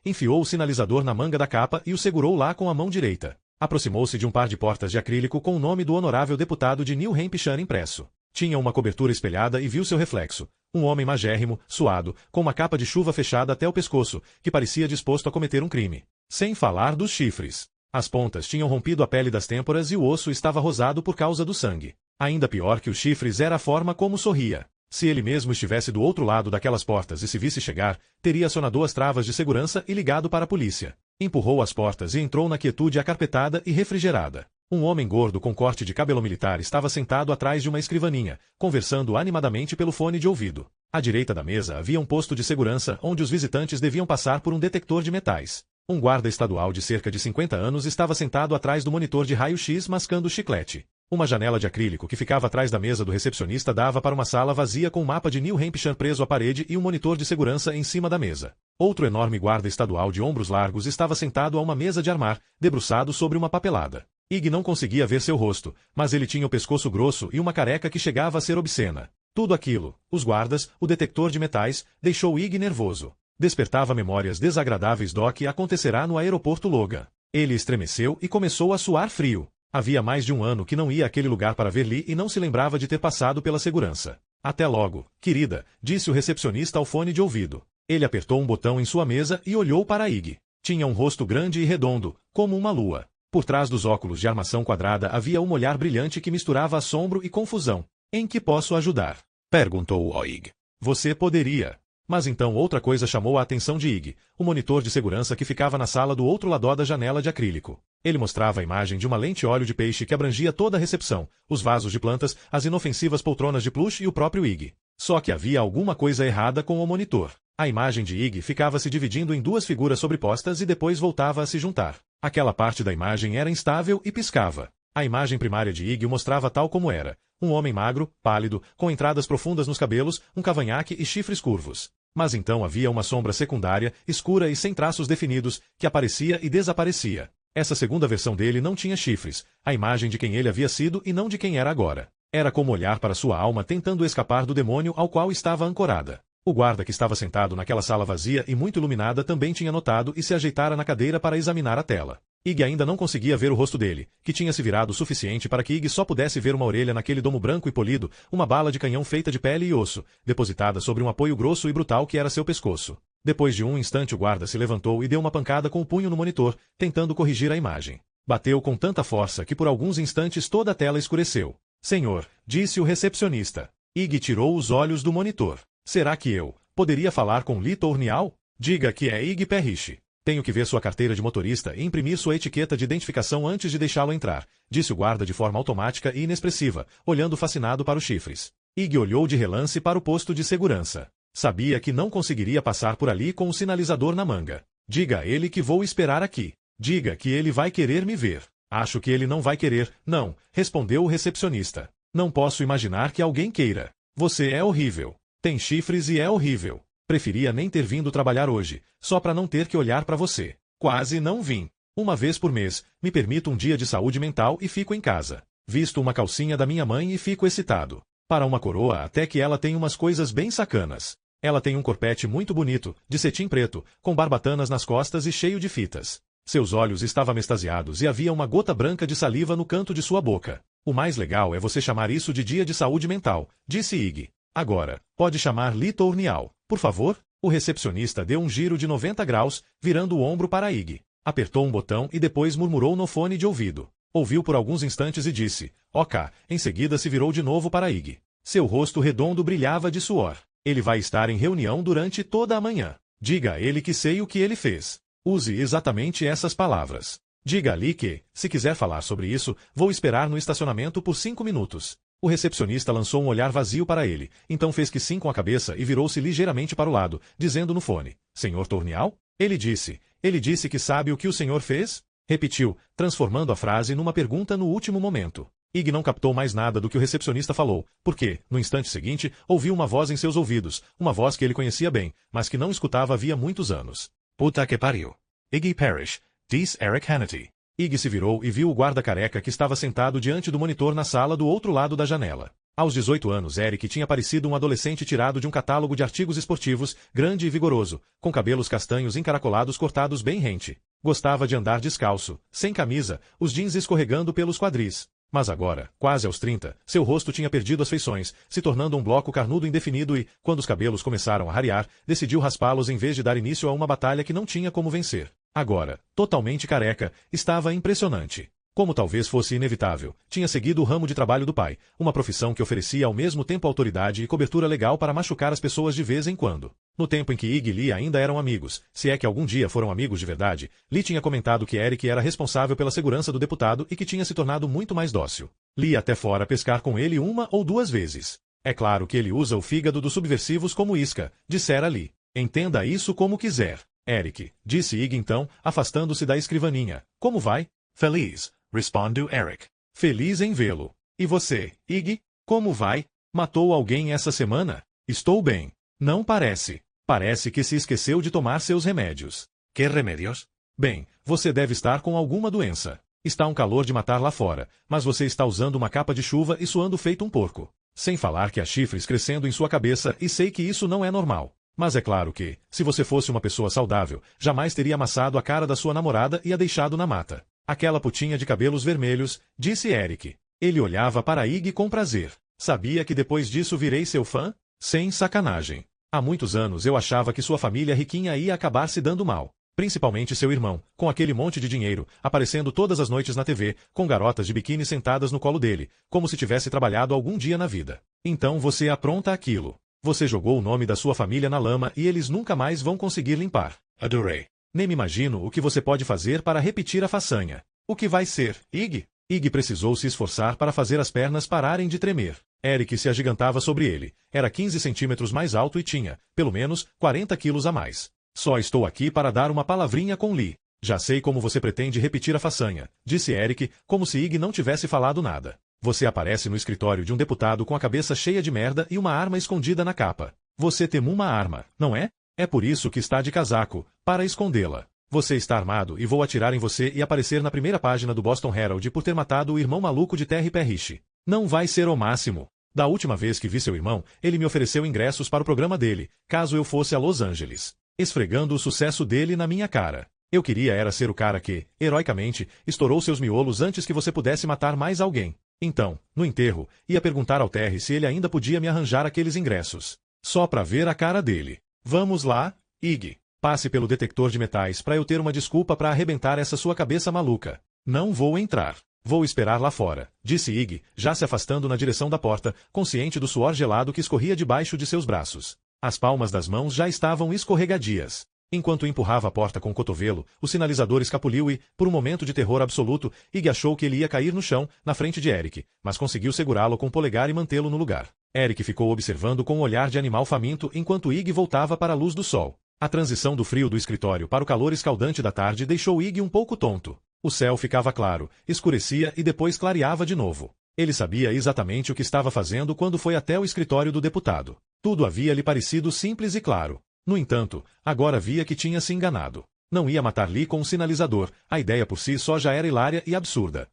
S1: enfiou o sinalizador na manga da capa e o segurou lá com a mão direita. Aproximou-se de um par de portas de acrílico com o nome do honorável deputado de New Hampshire impresso. Tinha uma cobertura espelhada e viu seu reflexo. Um homem magérrimo, suado, com uma capa de chuva fechada até o pescoço, que parecia disposto a cometer um crime. Sem falar dos chifres. As pontas tinham rompido a pele das têmporas e o osso estava rosado por causa do sangue. Ainda pior que os chifres era a forma como sorria. Se ele mesmo estivesse do outro lado daquelas portas e se visse chegar, teria acionado as travas de segurança e ligado para a polícia. Empurrou as portas e entrou na quietude acarpetada e refrigerada. Um homem gordo com corte de cabelo militar estava sentado atrás de uma escrivaninha, conversando animadamente pelo fone de ouvido. À direita da mesa havia um posto de segurança onde os visitantes deviam passar por um detector de metais. Um guarda estadual de cerca de 50 anos estava sentado atrás do monitor de raio-x mascando chiclete. Uma janela de acrílico que ficava atrás da mesa do recepcionista dava para uma sala vazia com um mapa de New Hampshire preso à parede e um monitor de segurança em cima da mesa. Outro enorme guarda estadual de ombros largos estava sentado a uma mesa de armar, debruçado sobre uma papelada. Ig não conseguia ver seu rosto, mas ele tinha o pescoço grosso e uma careca que chegava a ser obscena. Tudo aquilo, os guardas, o detector de metais, deixou Ig nervoso. Despertava memórias desagradáveis do que acontecerá no aeroporto Logan. Ele estremeceu e começou a suar frio. Havia mais de um ano que não ia àquele lugar para ver Lee e não se lembrava de ter passado pela segurança. Até logo, querida, disse o recepcionista ao fone de ouvido. Ele apertou um botão em sua mesa e olhou para Ig. Tinha um rosto grande e redondo, como uma lua. Por trás dos óculos de armação quadrada havia um olhar brilhante que misturava assombro e confusão. Em que posso ajudar? Perguntou Ig. Você poderia. Mas então outra coisa chamou a atenção de Ig, o monitor de segurança que ficava na sala do outro lado da janela de acrílico. Ele mostrava a imagem de uma lente óleo de peixe que abrangia toda a recepção, os vasos de plantas, as inofensivas poltronas de plush e o próprio Ig. Só que havia alguma coisa errada com o monitor. A imagem de Ig ficava se dividindo em duas figuras sobrepostas e depois voltava a se juntar. Aquela parte da imagem era instável e piscava. A imagem primária de Ig o mostrava tal como era. Um homem magro, pálido, com entradas profundas nos cabelos, um cavanhaque e chifres curvos. Mas então havia uma sombra secundária, escura e sem traços definidos, que aparecia e desaparecia. Essa segunda versão dele não tinha chifres, a imagem de quem ele havia sido e não de quem era agora. Era como olhar para sua alma tentando escapar do demônio ao qual estava ancorada. O guarda que estava sentado naquela sala vazia e muito iluminada também tinha notado e se ajeitara na cadeira para examinar a tela. Ig ainda não conseguia ver o rosto dele, que tinha se virado o suficiente para que Ig só pudesse ver uma orelha naquele domo branco e polido, uma bala de canhão feita de pele e osso, depositada sobre um apoio grosso e brutal que era seu pescoço. Depois de um instante o guarda se levantou e deu uma pancada com o punho no monitor, tentando corrigir a imagem. Bateu com tanta força que por alguns instantes toda a tela escureceu. Senhor, disse o recepcionista. Ig tirou os olhos do monitor. Será que eu poderia falar com Lee Tournial? Diga que é Ig Parrish. Tenho que ver sua carteira de motorista e imprimir sua etiqueta de identificação antes de deixá-lo entrar, disse o guarda de forma automática e inexpressiva, olhando fascinado para os chifres. Ig olhou de relance para o posto de segurança. Sabia que não conseguiria passar por ali com o sinalizador na manga. Diga a ele que vou esperar aqui. Diga que ele vai querer me ver. Acho que ele não vai querer, não, respondeu o recepcionista. Não posso imaginar que alguém queira. Você é horrível. Tem chifres e é horrível. Preferia nem ter vindo trabalhar hoje, só para não ter que olhar para você. Quase não vim. Uma vez por mês, me permito um dia de saúde mental e fico em casa. Visto uma calcinha da minha mãe e fico excitado. Para uma coroa até que ela tem umas coisas bem sacanas. Ela tem um corpete muito bonito, de cetim preto, com barbatanas nas costas e cheio de fitas. Seus olhos estavam extasiados e havia uma gota branca de saliva no canto de sua boca. O mais legal é você chamar isso de dia de saúde mental, disse Ig. Agora, pode chamar Lee Tournial, por favor? O recepcionista deu um giro de 90 graus, virando o ombro para Ig. Apertou um botão e depois murmurou no fone de ouvido. Ouviu por alguns instantes e disse, ok, em seguida se virou de novo para Ig. Seu rosto redondo brilhava de suor. Ele vai estar em reunião durante toda a manhã. Diga a ele que sei o que ele fez. Use exatamente essas palavras. Diga a Lee que, se quiser falar sobre isso, vou esperar no estacionamento por 5 minutos. O recepcionista lançou um olhar vazio para ele, então fez que sim com a cabeça e virou-se ligeiramente para o lado, dizendo no fone, Senhor Tournial? Ele disse que sabe o que o senhor fez? Repetiu, transformando a frase numa pergunta no último momento. Ig não captou mais nada do que o recepcionista falou, porque, no instante seguinte, ouviu uma voz em seus ouvidos, uma voz que ele conhecia bem, mas que não escutava havia muitos anos. Puta que pariu. Iggy Parrish, diz Eric Hannity. Ig se virou e viu o guarda careca que estava sentado diante do monitor na sala do outro lado da janela. Aos 18 anos, Eric tinha parecido um adolescente tirado de um catálogo de artigos esportivos, grande e vigoroso, com cabelos castanhos encaracolados cortados bem rente. Gostava de andar descalço, sem camisa, os jeans escorregando pelos quadris. Mas agora, quase aos 30, seu rosto tinha perdido as feições, se tornando um bloco carnudo indefinido e, quando os cabelos começaram a rarear, decidiu raspá-los em vez de dar início a uma batalha que não tinha como vencer. Agora, totalmente careca, estava impressionante. Como talvez fosse inevitável, tinha seguido o ramo de trabalho do pai, uma profissão que oferecia ao mesmo tempo autoridade e cobertura legal para machucar as pessoas de vez em quando. No tempo em que Ig e Lee ainda eram amigos, se é que algum dia foram amigos de verdade, Lee tinha comentado que Eric era responsável pela segurança do deputado e que tinha se tornado muito mais dócil. Lee até fora pescar com ele 1 ou 2 vezes. É claro que ele usa o fígado dos subversivos como isca, dissera Lee. Entenda isso como quiser. Eric, disse Ig então, afastando-se da escrivaninha. Como vai?
S3: Feliz, respondeu Eric.
S1: Feliz em vê-lo. E você, Ig? Como vai? Matou alguém essa semana? Estou bem. Não parece. Parece que se esqueceu de tomar seus remédios.
S3: Que remédios?
S1: Bem, você deve estar com alguma doença. Está um calor de matar lá fora, mas você está usando uma capa de chuva e suando feito um porco. Sem falar que há chifres crescendo em sua cabeça e sei que isso não é normal. Mas é claro que, se você fosse uma pessoa saudável, jamais teria amassado a cara da sua namorada e a deixado na mata. Aquela putinha de cabelos vermelhos, disse Eric. Ele olhava para Ig com prazer. Sabia que depois disso virei seu fã? Sem sacanagem. Há muitos anos eu achava que sua família riquinha ia acabar se dando mal. Principalmente seu irmão, com aquele monte de dinheiro, aparecendo todas as noites na TV, com garotas de biquíni sentadas no colo dele, como se tivesse trabalhado algum dia na vida. Então você apronta aquilo. Você jogou o nome da sua família na lama e eles nunca mais vão conseguir limpar.
S3: Adorei.
S1: Nem me imagino o que você pode fazer para repetir a façanha. O que vai ser, Ig? Ig precisou se esforçar para fazer as pernas pararem de tremer. Eric se agigantava sobre ele. Era 15 centímetros mais alto e tinha, pelo menos, 40 quilos a mais. Só estou aqui para dar uma palavrinha com Lee. Já sei como você pretende repetir a façanha, disse Eric, como se Ig não tivesse falado nada. Você aparece no escritório de um deputado com a cabeça cheia de merda e uma arma escondida na capa. Você tem uma arma, não é? É por isso que está de casaco, para escondê-la. Você está armado e vou atirar em você e aparecer na primeira página do Boston Herald por ter matado o irmão maluco de Terry Parrish. Não vai ser o máximo. Da última vez que vi seu irmão, ele me ofereceu ingressos para o programa dele, caso eu fosse a Los Angeles. Esfregando o sucesso dele na minha cara. Eu queria era ser o cara que, heroicamente, estourou seus miolos antes que você pudesse matar mais alguém. Então, no enterro, ia perguntar ao Terry se ele ainda podia me arranjar aqueles ingressos. Só para ver a cara dele. Vamos lá, Ig. Passe pelo detector de metais para eu ter uma desculpa para arrebentar essa sua cabeça maluca. Não vou entrar. Vou esperar lá fora, disse Ig, já se afastando na direção da porta, consciente do suor gelado que escorria debaixo de seus braços. As palmas das mãos já estavam escorregadias. Enquanto empurrava a porta com o cotovelo, o sinalizador escapuliu e, por um momento de terror absoluto, Ig achou que ele ia cair no chão, na frente de Eric, mas conseguiu segurá-lo com o polegar e mantê-lo no lugar. Eric ficou observando com um olhar de animal faminto enquanto Ig voltava para a luz do sol. A transição do frio do escritório para o calor escaldante da tarde deixou Ig um pouco tonto. O céu ficava claro, escurecia e depois clareava de novo. Ele sabia exatamente o que estava fazendo quando foi até o escritório do deputado. Tudo havia lhe parecido simples e claro. No entanto, agora via que tinha se enganado. Não ia matar Lee com um sinalizador, a ideia por si só já era hilária e absurda.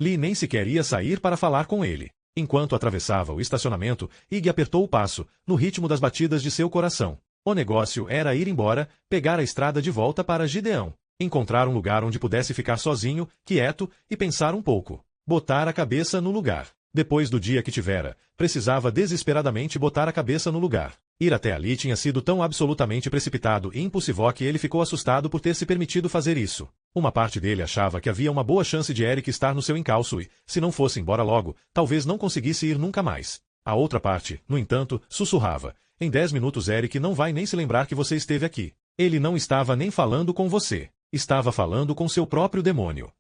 S1: Lee nem sequer ia sair para falar com ele. Enquanto atravessava o estacionamento, Ig apertou o passo, no ritmo das batidas de seu coração. O negócio era ir embora, pegar a estrada de volta para Gideão. Encontrar um lugar onde pudesse ficar sozinho, quieto, e pensar um pouco. Botar a cabeça no lugar. Depois do dia que tivera, precisava desesperadamente botar a cabeça no lugar. Ir até ali tinha sido tão absolutamente precipitado e impulsivo que ele ficou assustado por ter se permitido fazer isso. Uma parte dele achava que havia uma boa chance de Eric estar no seu encalço e, se não fosse embora logo, talvez não conseguisse ir nunca mais. A outra parte, no entanto, sussurrava. Em 10 minutos Eric não vai nem se lembrar que você esteve aqui. Ele não estava nem falando com você. Estava falando com seu próprio demônio.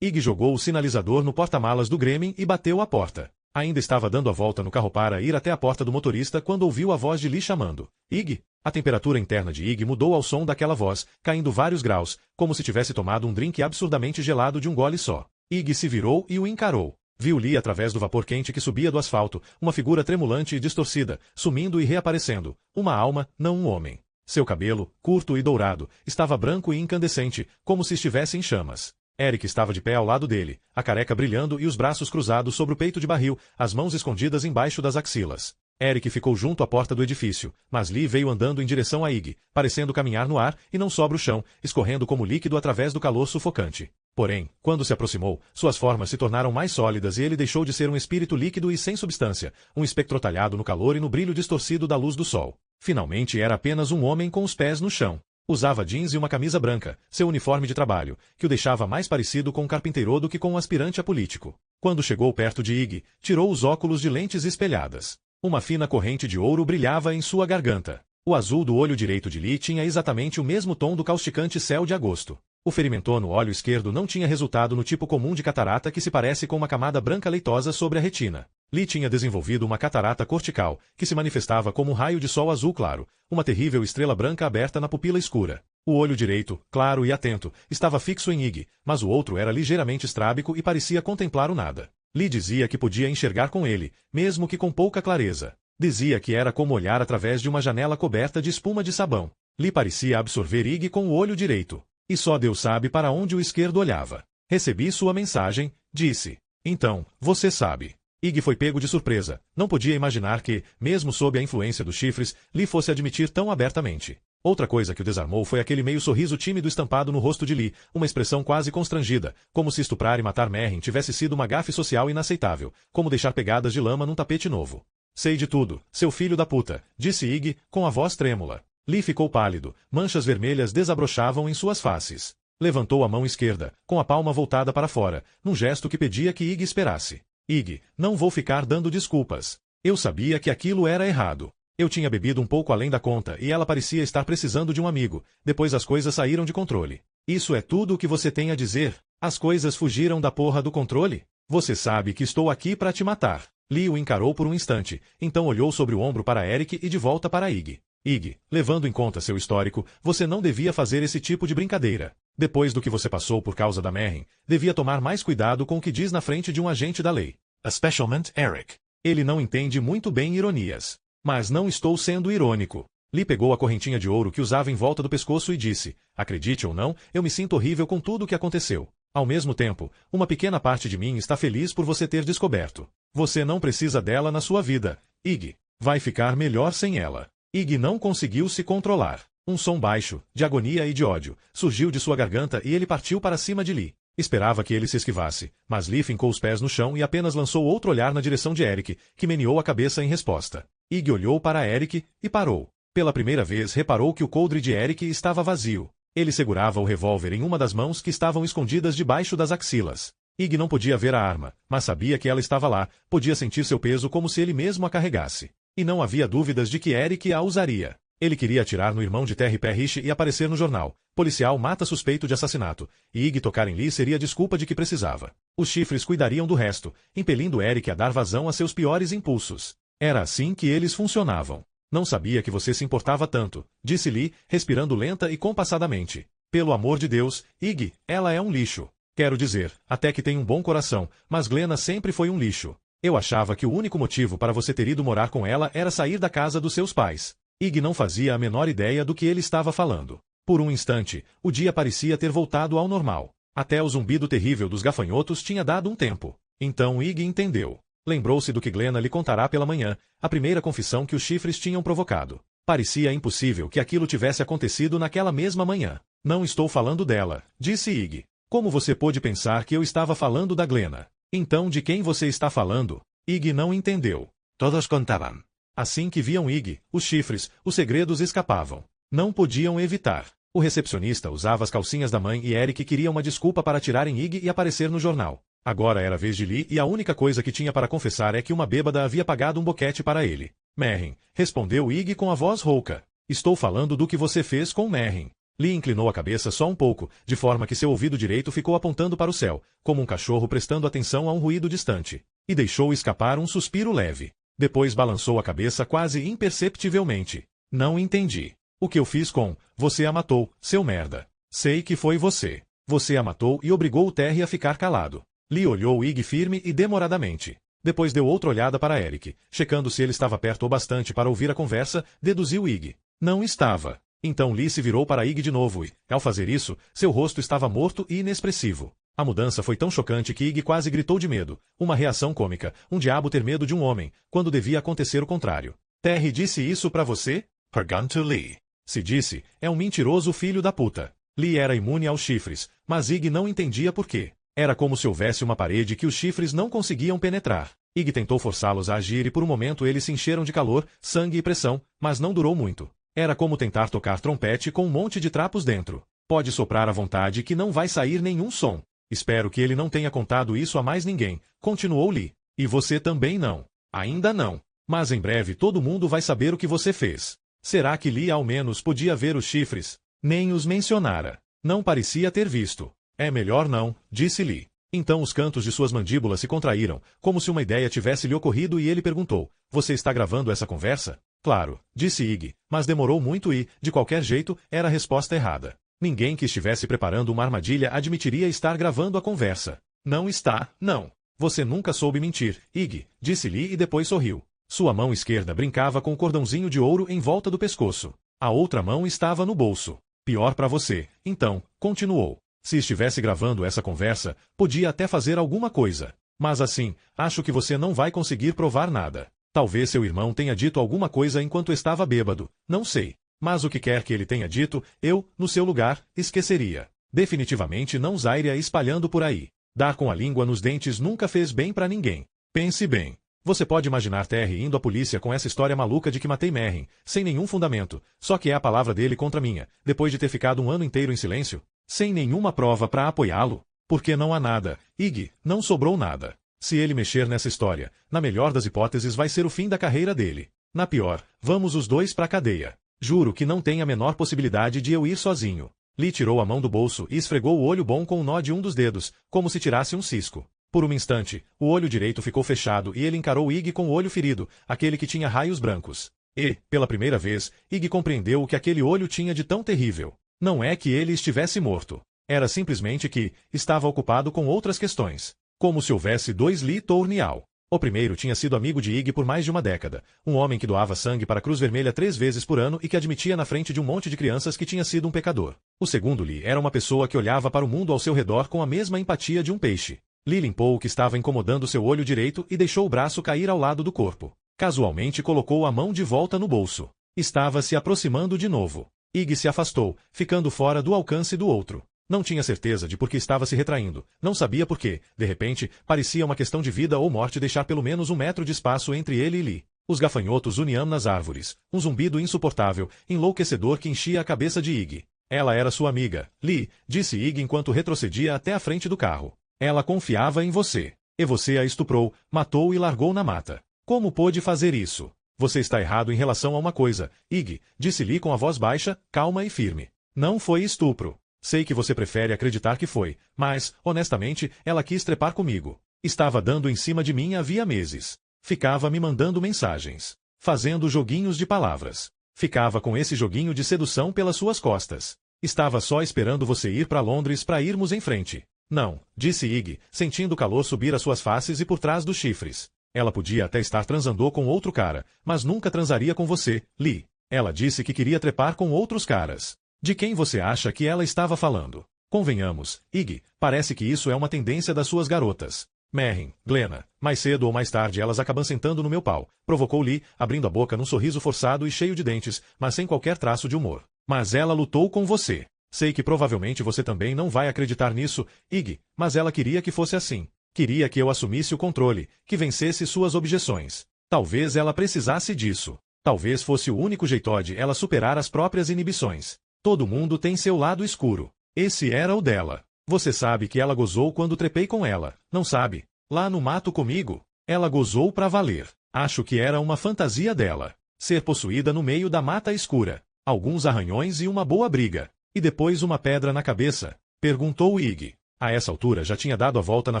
S1: Ig jogou o sinalizador no porta-malas do Gremlin e bateu a porta. Ainda estava dando a volta no carro para ir até a porta do motorista quando ouviu a voz de Lee chamando. Ig? A temperatura interna de Ig mudou ao som daquela voz, caindo vários graus, como se tivesse tomado um drink absurdamente gelado de um gole só. Ig se virou e o encarou. Viu Lee através do vapor quente que subia do asfalto, uma figura tremulante e distorcida, sumindo e reaparecendo. Uma alma, não um homem. Seu cabelo, curto e dourado, estava branco e incandescente, como se estivesse em chamas. Eric estava de pé ao lado dele, a careca brilhando e os braços cruzados sobre o peito de barril, as mãos escondidas embaixo das axilas. Eric ficou junto à porta do edifício, mas Lee veio andando em direção a Ig, parecendo caminhar no ar e não sobre o chão, escorrendo como líquido através do calor sufocante. Porém, quando se aproximou, suas formas se tornaram mais sólidas e ele deixou de ser um espírito líquido e sem substância, um espectro talhado no calor e no brilho distorcido da luz do sol. Finalmente era apenas um homem com os pés no chão. Usava jeans e uma camisa branca, seu uniforme de trabalho, que o deixava mais parecido com um carpinteiro do que com um aspirante a político. Quando chegou perto de Iggy, tirou os óculos de lentes espelhadas. Uma fina corrente de ouro brilhava em sua garganta. O azul do olho direito de Lee tinha exatamente o mesmo tom do causticante céu de agosto. O ferimento no olho esquerdo não tinha resultado no tipo comum de catarata que se parece com uma camada branca leitosa sobre a retina. Lee tinha desenvolvido uma catarata cortical, que se manifestava como um raio de sol azul claro, uma terrível estrela branca aberta na pupila escura. O olho direito, claro e atento, estava fixo em Iggy, mas o outro era ligeiramente estrábico e parecia contemplar o nada. Lee dizia que podia enxergar com ele, mesmo que com pouca clareza. Dizia que era como olhar através de uma janela coberta de espuma de sabão. Lee parecia absorver Iggy com o olho direito. E só Deus sabe para onde o esquerdo olhava. Recebi sua mensagem, disse. Então, você sabe. Iggy foi pego de surpresa. Não podia imaginar que, mesmo sob a influência dos chifres, Lee fosse admitir tão abertamente. Outra coisa que o desarmou foi aquele meio sorriso tímido estampado no rosto de Lee, uma expressão quase constrangida, como se estuprar e matar Merrin tivesse sido uma gafe social inaceitável, como deixar pegadas de lama num tapete novo. Sei de tudo, seu filho da puta, disse Iggy, com a voz trêmula. Lee ficou pálido, manchas vermelhas desabrochavam em suas faces. Levantou a mão esquerda, com a palma voltada para fora, num gesto que pedia que Iggy esperasse. Iggy, não vou ficar dando desculpas. Eu sabia que aquilo era errado. Eu tinha bebido um pouco além da conta e ela parecia estar precisando de um amigo. Depois as coisas saíram de controle. Isso é tudo o que você tem a dizer? As coisas fugiram da porra do controle? Você sabe que estou aqui para te matar. Lee o encarou por um instante, então olhou sobre o ombro para Eric e de volta para Iggy. Iggy, levando em conta seu histórico, você não devia fazer esse tipo de brincadeira. Depois do que você passou por causa da Merrin, devia tomar mais cuidado com o que diz na frente de um agente da lei.
S3: Especialment Eric.
S1: Ele não entende muito bem ironias. Mas não estou sendo irônico. Lee pegou a correntinha de ouro que usava em volta do pescoço e disse, acredite ou não, eu me sinto horrível com tudo o que aconteceu. Ao mesmo tempo, uma pequena parte de mim está feliz por você ter descoberto. Você não precisa dela na sua vida, Iggy. Vai ficar melhor sem ela. Iggy não conseguiu se controlar. Um som baixo, de agonia e de ódio, surgiu de sua garganta e ele partiu para cima de Lee. Esperava que ele se esquivasse, mas Lee fincou os pés no chão e apenas lançou outro olhar na direção de Eric, que meneou a cabeça em resposta. Iggy olhou para Eric e parou. Pela primeira vez reparou que o coldre de Eric estava vazio. Ele segurava o revólver em uma das mãos que estavam escondidas debaixo das axilas. Iggy não podia ver a arma, mas sabia que ela estava lá, podia sentir seu peso como se ele mesmo a carregasse. E não havia dúvidas de que Eric a usaria. Ele queria atirar no irmão de Terry Parrish e aparecer no jornal. Policial mata suspeito de assassinato. E Iggy tocar em Lee seria a desculpa de que precisava. Os chifres cuidariam do resto, impelindo Eric a dar vazão a seus piores impulsos. Era assim que eles funcionavam. Não sabia que você se importava tanto, disse Lee, respirando lenta e compassadamente. Pelo amor de Deus, Iggy, ela é um lixo. Quero dizer, até que tem um bom coração, mas Glenna sempre foi um lixo. Eu achava que o único motivo para você ter ido morar com ela era sair da casa dos seus pais. Iggy não fazia a menor ideia do que ele estava falando. Por um instante, o dia parecia ter voltado ao normal. Até o zumbido terrível dos gafanhotos tinha dado um tempo. Então Iggy entendeu. Lembrou-se do que Glenna lhe contará pela manhã, a primeira confissão que os chifres tinham provocado. Parecia impossível que aquilo tivesse acontecido naquela mesma manhã. Não estou falando dela, disse Iggy. Como você pôde pensar que eu estava falando da Glenna? Então de quem você está falando? Iggy não entendeu.
S3: Todos contavam.
S1: Assim que viam Iggy, os chifres, os segredos escapavam. Não podiam evitar. O recepcionista usava as calcinhas da mãe e Eric queria uma desculpa para tirarem Iggy e aparecer no jornal. Agora era a vez de Lee e a única coisa que tinha para confessar é que uma bêbada havia pagado um boquete para ele. Merrin, respondeu Iggy com a voz rouca. Estou falando do que você fez com Merrin. Lee inclinou a cabeça só um pouco, de forma que seu ouvido direito ficou apontando para o céu, como um cachorro prestando atenção a um ruído distante. E deixou escapar um suspiro leve. Depois balançou a cabeça quase imperceptivelmente. Não entendi. O que eu fiz com, você a matou, seu merda. Sei que foi você. Você a matou e obrigou o Terry a ficar calado. Lee olhou Iggy firme e demoradamente. Depois deu outra olhada para Eric, checando se ele estava perto o bastante para ouvir a conversa, deduziu Iggy. Não estava. Então Lee se virou para Iggy de novo e, ao fazer isso, seu rosto estava morto e inexpressivo. A mudança foi tão chocante que Iggy quase gritou de medo. Uma reação cômica, um diabo ter medo de um homem, quando devia acontecer o contrário. Terry disse isso para você?
S3: Perguntou Lee.
S1: Se disse, é um mentiroso filho da puta. Lee era imune aos chifres, mas Iggy não entendia por quê. Era como se houvesse uma parede que os chifres não conseguiam penetrar. Iggy tentou forçá-los a agir e por um momento eles se encheram de calor, sangue e pressão, mas não durou muito. Era como tentar tocar trompete com um monte de trapos dentro. Pode soprar à vontade que não vai sair nenhum som. Espero que ele não tenha contado isso a mais ninguém, continuou Lee. E você também não. Ainda não. Mas em breve todo mundo vai saber o que você fez. Será que Lee ao menos podia ver os chifres? Nem os mencionara. Não parecia ter visto. É melhor não, disse Lee. Então os cantos de suas mandíbulas se contraíram, como se uma ideia tivesse lhe ocorrido e ele perguntou, você está gravando essa conversa? Claro, disse Iggy, mas demorou muito e, de qualquer jeito, era a resposta errada. Ninguém que estivesse preparando uma armadilha admitiria estar gravando a conversa. Não está, não. Você nunca soube mentir, Iggy, disse Lee e depois sorriu. Sua mão esquerda brincava com o cordãozinho de ouro em volta do pescoço. A outra mão estava no bolso. Pior para você, então, continuou. Se estivesse gravando essa conversa, podia até fazer alguma coisa. Mas assim, acho que você não vai conseguir provar nada. Talvez seu irmão tenha dito alguma coisa enquanto estava bêbado, não sei. Mas o que quer que ele tenha dito, eu, no seu lugar, esqueceria. Definitivamente não sairia espalhando por aí. Dar com a língua nos dentes nunca fez bem para ninguém. Pense bem. Você pode imaginar Terry indo à polícia com essa história maluca de que matei Merrin, sem nenhum fundamento, só que é a palavra dele contra minha, depois de ter ficado um ano inteiro em silêncio? Sem nenhuma prova para apoiá-lo? Porque não há nada, Iggy, não sobrou nada. Se ele mexer nessa história, na melhor das hipóteses vai ser o fim da carreira dele. Na pior, vamos os dois pra cadeia. Juro que não tem a menor possibilidade de eu ir sozinho. Lee tirou a mão do bolso e esfregou o olho bom com o nó de um dos dedos, como se tirasse um cisco. Por um instante, o olho direito ficou fechado e ele encarou Iggy com o olho ferido, aquele que tinha raios brancos. E, pela primeira vez, Iggy compreendeu o que aquele olho tinha de tão terrível. Não é que ele estivesse morto. Era simplesmente que estava ocupado com outras questões. Como se houvesse dois Lee Tournial. O primeiro tinha sido amigo de Iggy por mais de uma década, um homem que doava sangue para a Cruz Vermelha 3 vezes por ano e que admitia na frente de um monte de crianças que tinha sido um pecador. O segundo Lee era uma pessoa que olhava para o mundo ao seu redor com a mesma empatia de um peixe. Lee limpou o que estava incomodando seu olho direito e deixou o braço cair ao lado do corpo. Casualmente colocou a mão de volta no bolso. Estava se aproximando de novo. Iggy se afastou, ficando fora do alcance do outro. Não tinha certeza de por que estava se retraindo. Não sabia por quê. De repente, parecia uma questão de vida ou morte deixar pelo menos 1 metro de espaço entre ele e Lee. Os gafanhotos uniam nas árvores. Um zumbido insuportável, enlouquecedor que enchia a cabeça de Iggy. Ela era sua amiga, Lee, disse Iggy enquanto retrocedia até a frente do carro. Ela confiava em você. E você a estuprou, matou e largou na mata. Como pôde fazer isso? Você está errado em relação a uma coisa, Iggy, disse Lee com a voz baixa, calma e firme. Não foi estupro. Sei que você prefere acreditar que foi, mas, honestamente, ela quis trepar comigo. Estava dando em cima de mim havia meses. Ficava me mandando mensagens. Fazendo joguinhos de palavras. Ficava com esse joguinho de sedução pelas suas costas. Estava só esperando você ir para Londres para irmos em frente. Não, disse Iggy, sentindo o calor subir às suas faces e por trás dos chifres. Ela podia até estar transando com outro cara, mas nunca transaria com você, Lee. Ela disse que queria trepar com outros caras. De quem você acha que ela estava falando? Convenhamos, Iggy, parece que isso é uma tendência das suas garotas. Merrin, Glenna, mais cedo ou mais tarde elas acabam sentando no meu pau, provocou Lee, abrindo a boca num sorriso forçado e cheio de dentes, mas sem qualquer traço de humor. Mas ela lutou com você. Sei que provavelmente você também não vai acreditar nisso, Iggy, mas ela queria que fosse assim. Queria que eu assumisse o controle, que vencesse suas objeções. Talvez ela precisasse disso. Talvez fosse o único jeito de ela superar as próprias inibições. Todo mundo tem seu lado escuro. Esse era o dela. Você sabe que ela gozou quando trepei com ela, não sabe? Lá no mato comigo. Ela gozou pra valer. Acho que era uma fantasia dela. Ser possuída no meio da mata escura. Alguns arranhões e uma boa briga. E depois uma pedra na cabeça? Perguntou Iggy. A essa altura já tinha dado a volta na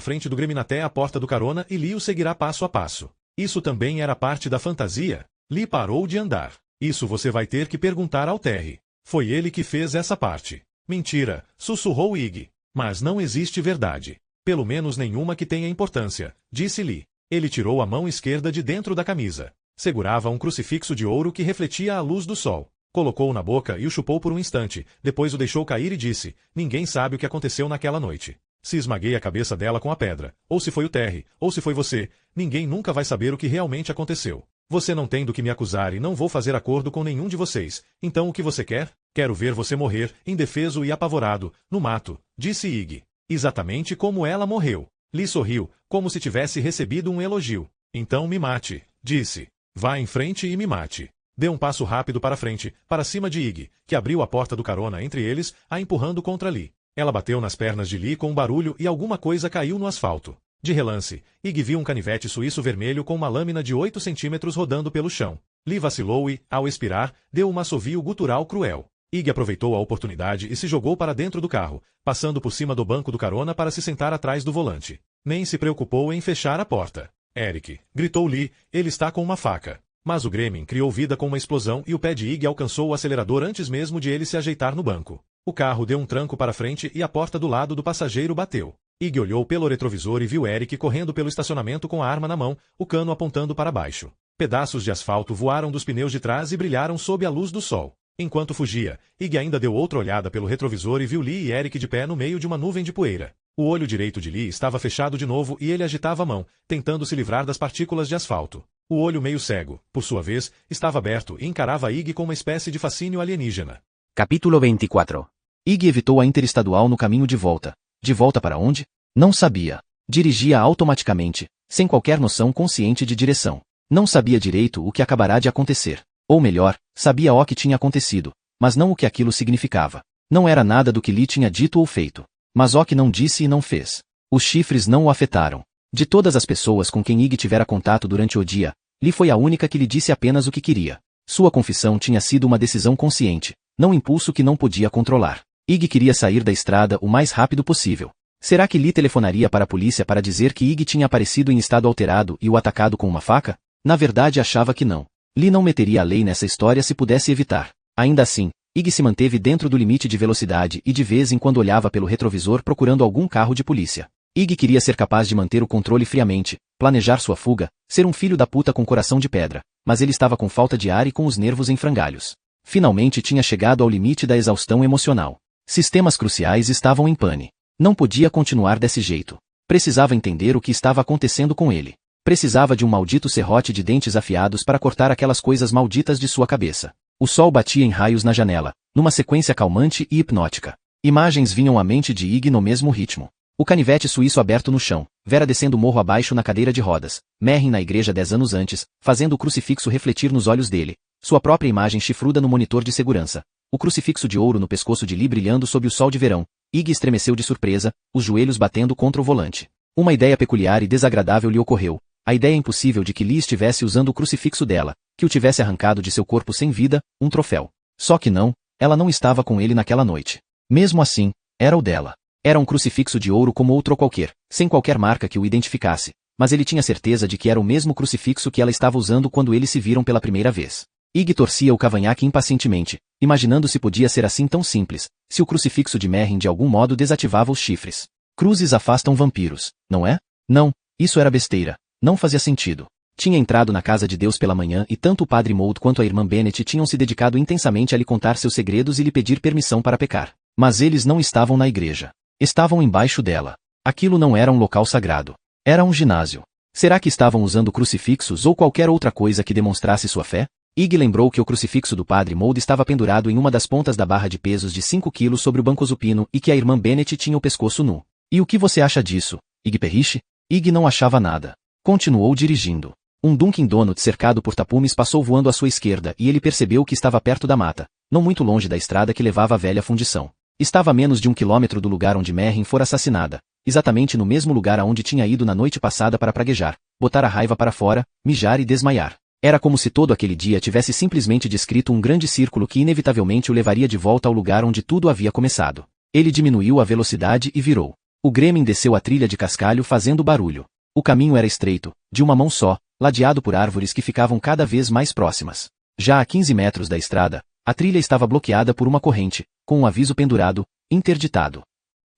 S1: frente do Gremlin até a porta do carona e Lee o seguirá passo a passo. Isso também era parte da fantasia? Lee parou de andar. Isso você vai ter que perguntar ao Terry. Foi ele que fez essa parte. Mentira, sussurrou Iggy. Mas não existe verdade. Pelo menos nenhuma que tenha importância, disse Lee. Ele tirou a mão esquerda de dentro da camisa. Segurava um crucifixo de ouro que refletia a luz do sol. Colocou-o na boca e o chupou por um instante, depois o deixou cair e disse, ninguém sabe o que aconteceu naquela noite. Se esmaguei a cabeça dela com a pedra, ou se foi o Terry, ou se foi você, ninguém nunca vai saber o que realmente aconteceu. Você não tem do que me acusar e não vou fazer acordo com nenhum de vocês. Então o que você quer? Quero ver você morrer, indefeso e apavorado, no mato, disse Iggy. Exatamente como ela morreu. Lee sorriu, como se tivesse recebido um elogio. Então me mate, disse. Vá em frente e me mate. Deu um passo rápido para frente, para cima de Iggy, que abriu a porta do carona entre eles, a empurrando contra Lee. Ela bateu nas pernas de Lee com um barulho e alguma coisa caiu no asfalto. De relance, Iggy viu um canivete suíço vermelho com uma lâmina de 8 centímetros rodando pelo chão. Lee vacilou e, ao expirar, deu um assovio gutural cruel. Iggy aproveitou a oportunidade e se jogou para dentro do carro, passando por cima do banco do carona para se sentar atrás do volante. Nem se preocupou em fechar a porta. Eric, gritou Lee, ele está com uma faca. Mas o Gremlin criou vida com uma explosão e o pé de Iggy alcançou o acelerador antes mesmo de ele se ajeitar no banco. O carro deu um tranco para frente e a porta do lado do passageiro bateu. Iggy olhou pelo retrovisor e viu Eric correndo pelo estacionamento com a arma na mão, o cano apontando para baixo. Pedaços de asfalto voaram dos pneus de trás e brilharam sob a luz do sol. Enquanto fugia, Iggy ainda deu outra olhada pelo retrovisor e viu Lee e Eric de pé no meio de uma nuvem de poeira. O olho direito de Lee estava fechado de novo e ele agitava a mão, tentando se livrar das partículas de asfalto. O olho meio cego, por sua vez, estava aberto e encarava Iggy com uma espécie de fascínio alienígena.
S2: Capítulo 24. Iggy evitou a interestadual no caminho de volta. De volta para onde? Não sabia. Dirigia automaticamente, sem qualquer noção consciente de direção. Não sabia direito o que acabará de acontecer. Ou melhor, sabia o que tinha acontecido, mas não o que aquilo significava. Não era nada do que Lee tinha dito ou feito. Mas o que não disse e não fez. Os chifres não o afetaram. De todas as pessoas com quem Iggy tivera contato durante o dia, Lee foi a única que lhe disse apenas o que queria. Sua confissão tinha sido uma decisão consciente, não um impulso que não podia controlar. Iggy queria sair da estrada o mais rápido possível. Será que Lee telefonaria para a polícia para dizer que Iggy tinha aparecido em estado alterado e o atacado com uma faca? Na verdade achava que não. Lee não meteria a lei nessa história se pudesse evitar. Ainda assim, Iggy se manteve dentro do limite de velocidade e de vez em quando olhava pelo retrovisor procurando algum carro de polícia. Iggy queria ser capaz de manter o controle friamente, planejar sua fuga, ser um filho da puta com coração de pedra, mas ele estava com falta de ar e com os nervos em frangalhos. Finalmente tinha chegado ao limite da exaustão emocional. Sistemas cruciais estavam em pane. Não podia continuar desse jeito. Precisava entender o que estava acontecendo com ele. Precisava de um maldito serrote de dentes afiados para cortar aquelas coisas malditas de sua cabeça. O sol batia em raios na janela, numa sequência calmante e hipnótica. Imagens vinham à mente de Iggy no mesmo ritmo. O canivete suíço aberto no chão, Vera descendo o morro abaixo na cadeira de rodas, Merrin na igreja 10 anos antes, fazendo o crucifixo refletir nos olhos dele, sua própria imagem chifruda no monitor de segurança, o crucifixo de ouro no pescoço de Lee brilhando sob o sol de verão. Iggy estremeceu de surpresa, os joelhos batendo contra o volante. Uma ideia peculiar e desagradável lhe ocorreu, a ideia impossível de que Lee estivesse usando o crucifixo dela, que o tivesse arrancado de seu corpo sem vida, um troféu. Só que não, ela não estava com ele naquela noite. Mesmo assim, era o dela. Era um crucifixo de ouro como outro qualquer, sem qualquer marca que o identificasse, mas ele tinha certeza de que era o mesmo crucifixo que ela estava usando quando eles se viram pela primeira vez. Iggy torcia o cavanhaque impacientemente, imaginando se podia ser assim tão simples, se o crucifixo de Merrin de algum modo desativava os chifres. Cruzes afastam vampiros, não é? Não, isso era besteira, não fazia sentido. Tinha entrado na casa de Deus pela manhã e tanto o padre Mould quanto a irmã Bennet tinham se dedicado intensamente a lhe contar seus segredos e lhe pedir permissão para pecar. Mas eles não estavam na igreja. Estavam embaixo dela. Aquilo não era um local sagrado. Era um ginásio. Será que estavam usando crucifixos ou qualquer outra coisa que demonstrasse sua fé? Iggy lembrou que o crucifixo do padre Mould estava pendurado em uma das pontas da barra de pesos de 5 quilos sobre o banco supino e que a irmã Bennet tinha o pescoço nu. E o que você acha disso, Iggy Perriche? Iggy não achava nada. Continuou dirigindo. Um Dunkin' Donuts cercado por tapumes passou voando à sua esquerda e ele percebeu que estava perto da mata, não muito longe da estrada que levava à velha fundição. Estava a menos de 1 quilômetro do lugar onde Merrin fora assassinada, exatamente no mesmo lugar aonde tinha ido na noite passada para praguejar, botar a raiva para fora, mijar e desmaiar. Era como se todo aquele dia tivesse simplesmente descrito um grande círculo que inevitavelmente o levaria de volta ao lugar onde tudo havia começado. Ele diminuiu a velocidade e virou. O Gremlin desceu a trilha de cascalho fazendo barulho. O caminho era estreito, de uma mão só, ladeado por árvores que ficavam cada vez mais próximas. Já a 15 metros da estrada, a trilha estava bloqueada por uma corrente, com um aviso pendurado, interditado.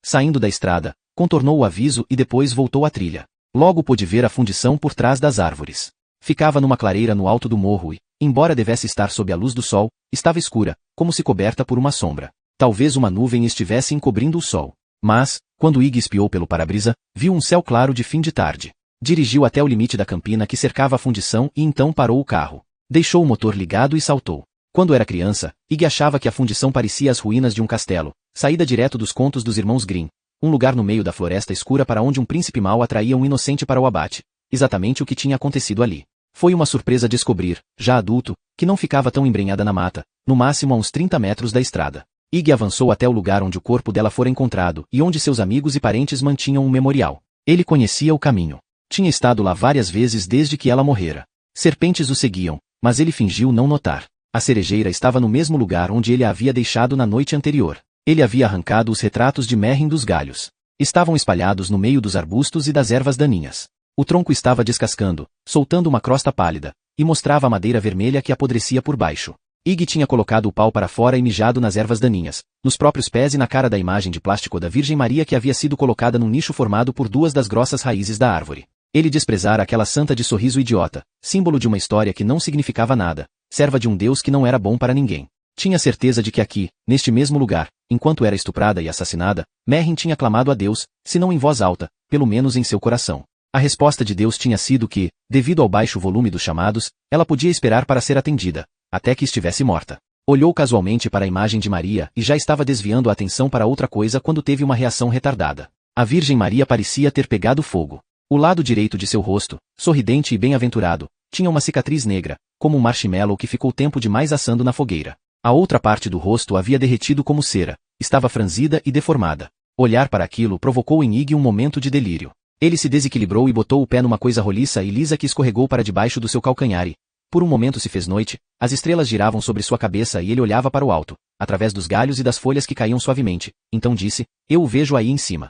S2: Saindo da estrada, contornou o aviso e depois voltou à trilha. Logo pôde ver a fundição por trás das árvores. Ficava numa clareira no alto do morro e, embora devesse estar sob a luz do sol, estava escura, como se coberta por uma sombra. Talvez uma nuvem estivesse encobrindo o sol. Mas, quando Iggy espiou pelo para-brisa, viu um céu claro de fim de tarde. Dirigiu até o limite da campina que cercava a fundição e então parou o carro. Deixou o motor ligado e saltou. Quando era criança, Iggy achava que a fundição parecia as ruínas de um castelo, saída direto dos contos dos irmãos Grimm, um lugar no meio da floresta escura para onde um príncipe mau atraía um inocente para o abate. Exatamente o que tinha acontecido ali. Foi uma surpresa descobrir, já adulto, que não ficava tão embrenhada na mata, no máximo a uns 30 metros da estrada. Iggy avançou até o lugar onde o corpo dela fora encontrado e onde seus amigos e parentes mantinham um memorial. Ele conhecia o caminho. Tinha estado lá várias vezes desde que ela morrera. Serpentes o seguiam, mas ele fingiu não notar. A cerejeira estava no mesmo lugar onde ele a havia deixado na noite anterior. Ele havia arrancado os retratos de Merrin dos galhos. Estavam espalhados no meio dos arbustos e das ervas daninhas. O tronco estava descascando, soltando uma crosta pálida, e mostrava a madeira vermelha que apodrecia por baixo. Iggy tinha colocado o pau para fora e mijado nas ervas daninhas, nos próprios pés e na cara da imagem de plástico da Virgem Maria que havia sido colocada num nicho formado por duas das grossas raízes da árvore. Ele desprezara aquela santa de sorriso idiota, símbolo de uma história que não significava nada, serva de um Deus que não era bom para ninguém. Tinha certeza de que aqui, neste mesmo lugar, enquanto era estuprada e assassinada, Merrin tinha clamado a Deus, se não em voz alta, pelo menos em seu coração. A resposta de Deus tinha sido que, devido ao baixo volume dos chamados, ela podia esperar para ser atendida, até que estivesse morta. Olhou casualmente para a imagem de Maria e já estava desviando a atenção para outra coisa quando teve uma reação retardada. A Virgem Maria parecia ter pegado fogo. O lado direito de seu rosto, sorridente e bem-aventurado, tinha uma cicatriz negra, como um marshmallow que ficou tempo demais assando na fogueira. A outra parte do rosto havia derretido como cera, estava franzida e deformada. Olhar para aquilo provocou em Iggy um momento de delírio. Ele se desequilibrou e botou o pé numa coisa roliça e lisa que escorregou para debaixo do seu calcanhar e, por um momento se fez noite, as estrelas giravam sobre sua cabeça e ele olhava para o alto, através dos galhos e das folhas que caíam suavemente. Então disse, eu o vejo aí em cima.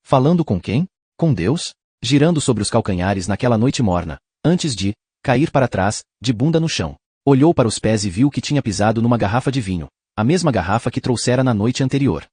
S2: Falando com quem? Com Deus? Girando sobre os calcanhares naquela noite morna, antes de cair para trás, de bunda no chão. Olhou para os pés e viu que tinha pisado numa garrafa de vinho, a mesma garrafa que trouxera na noite anterior.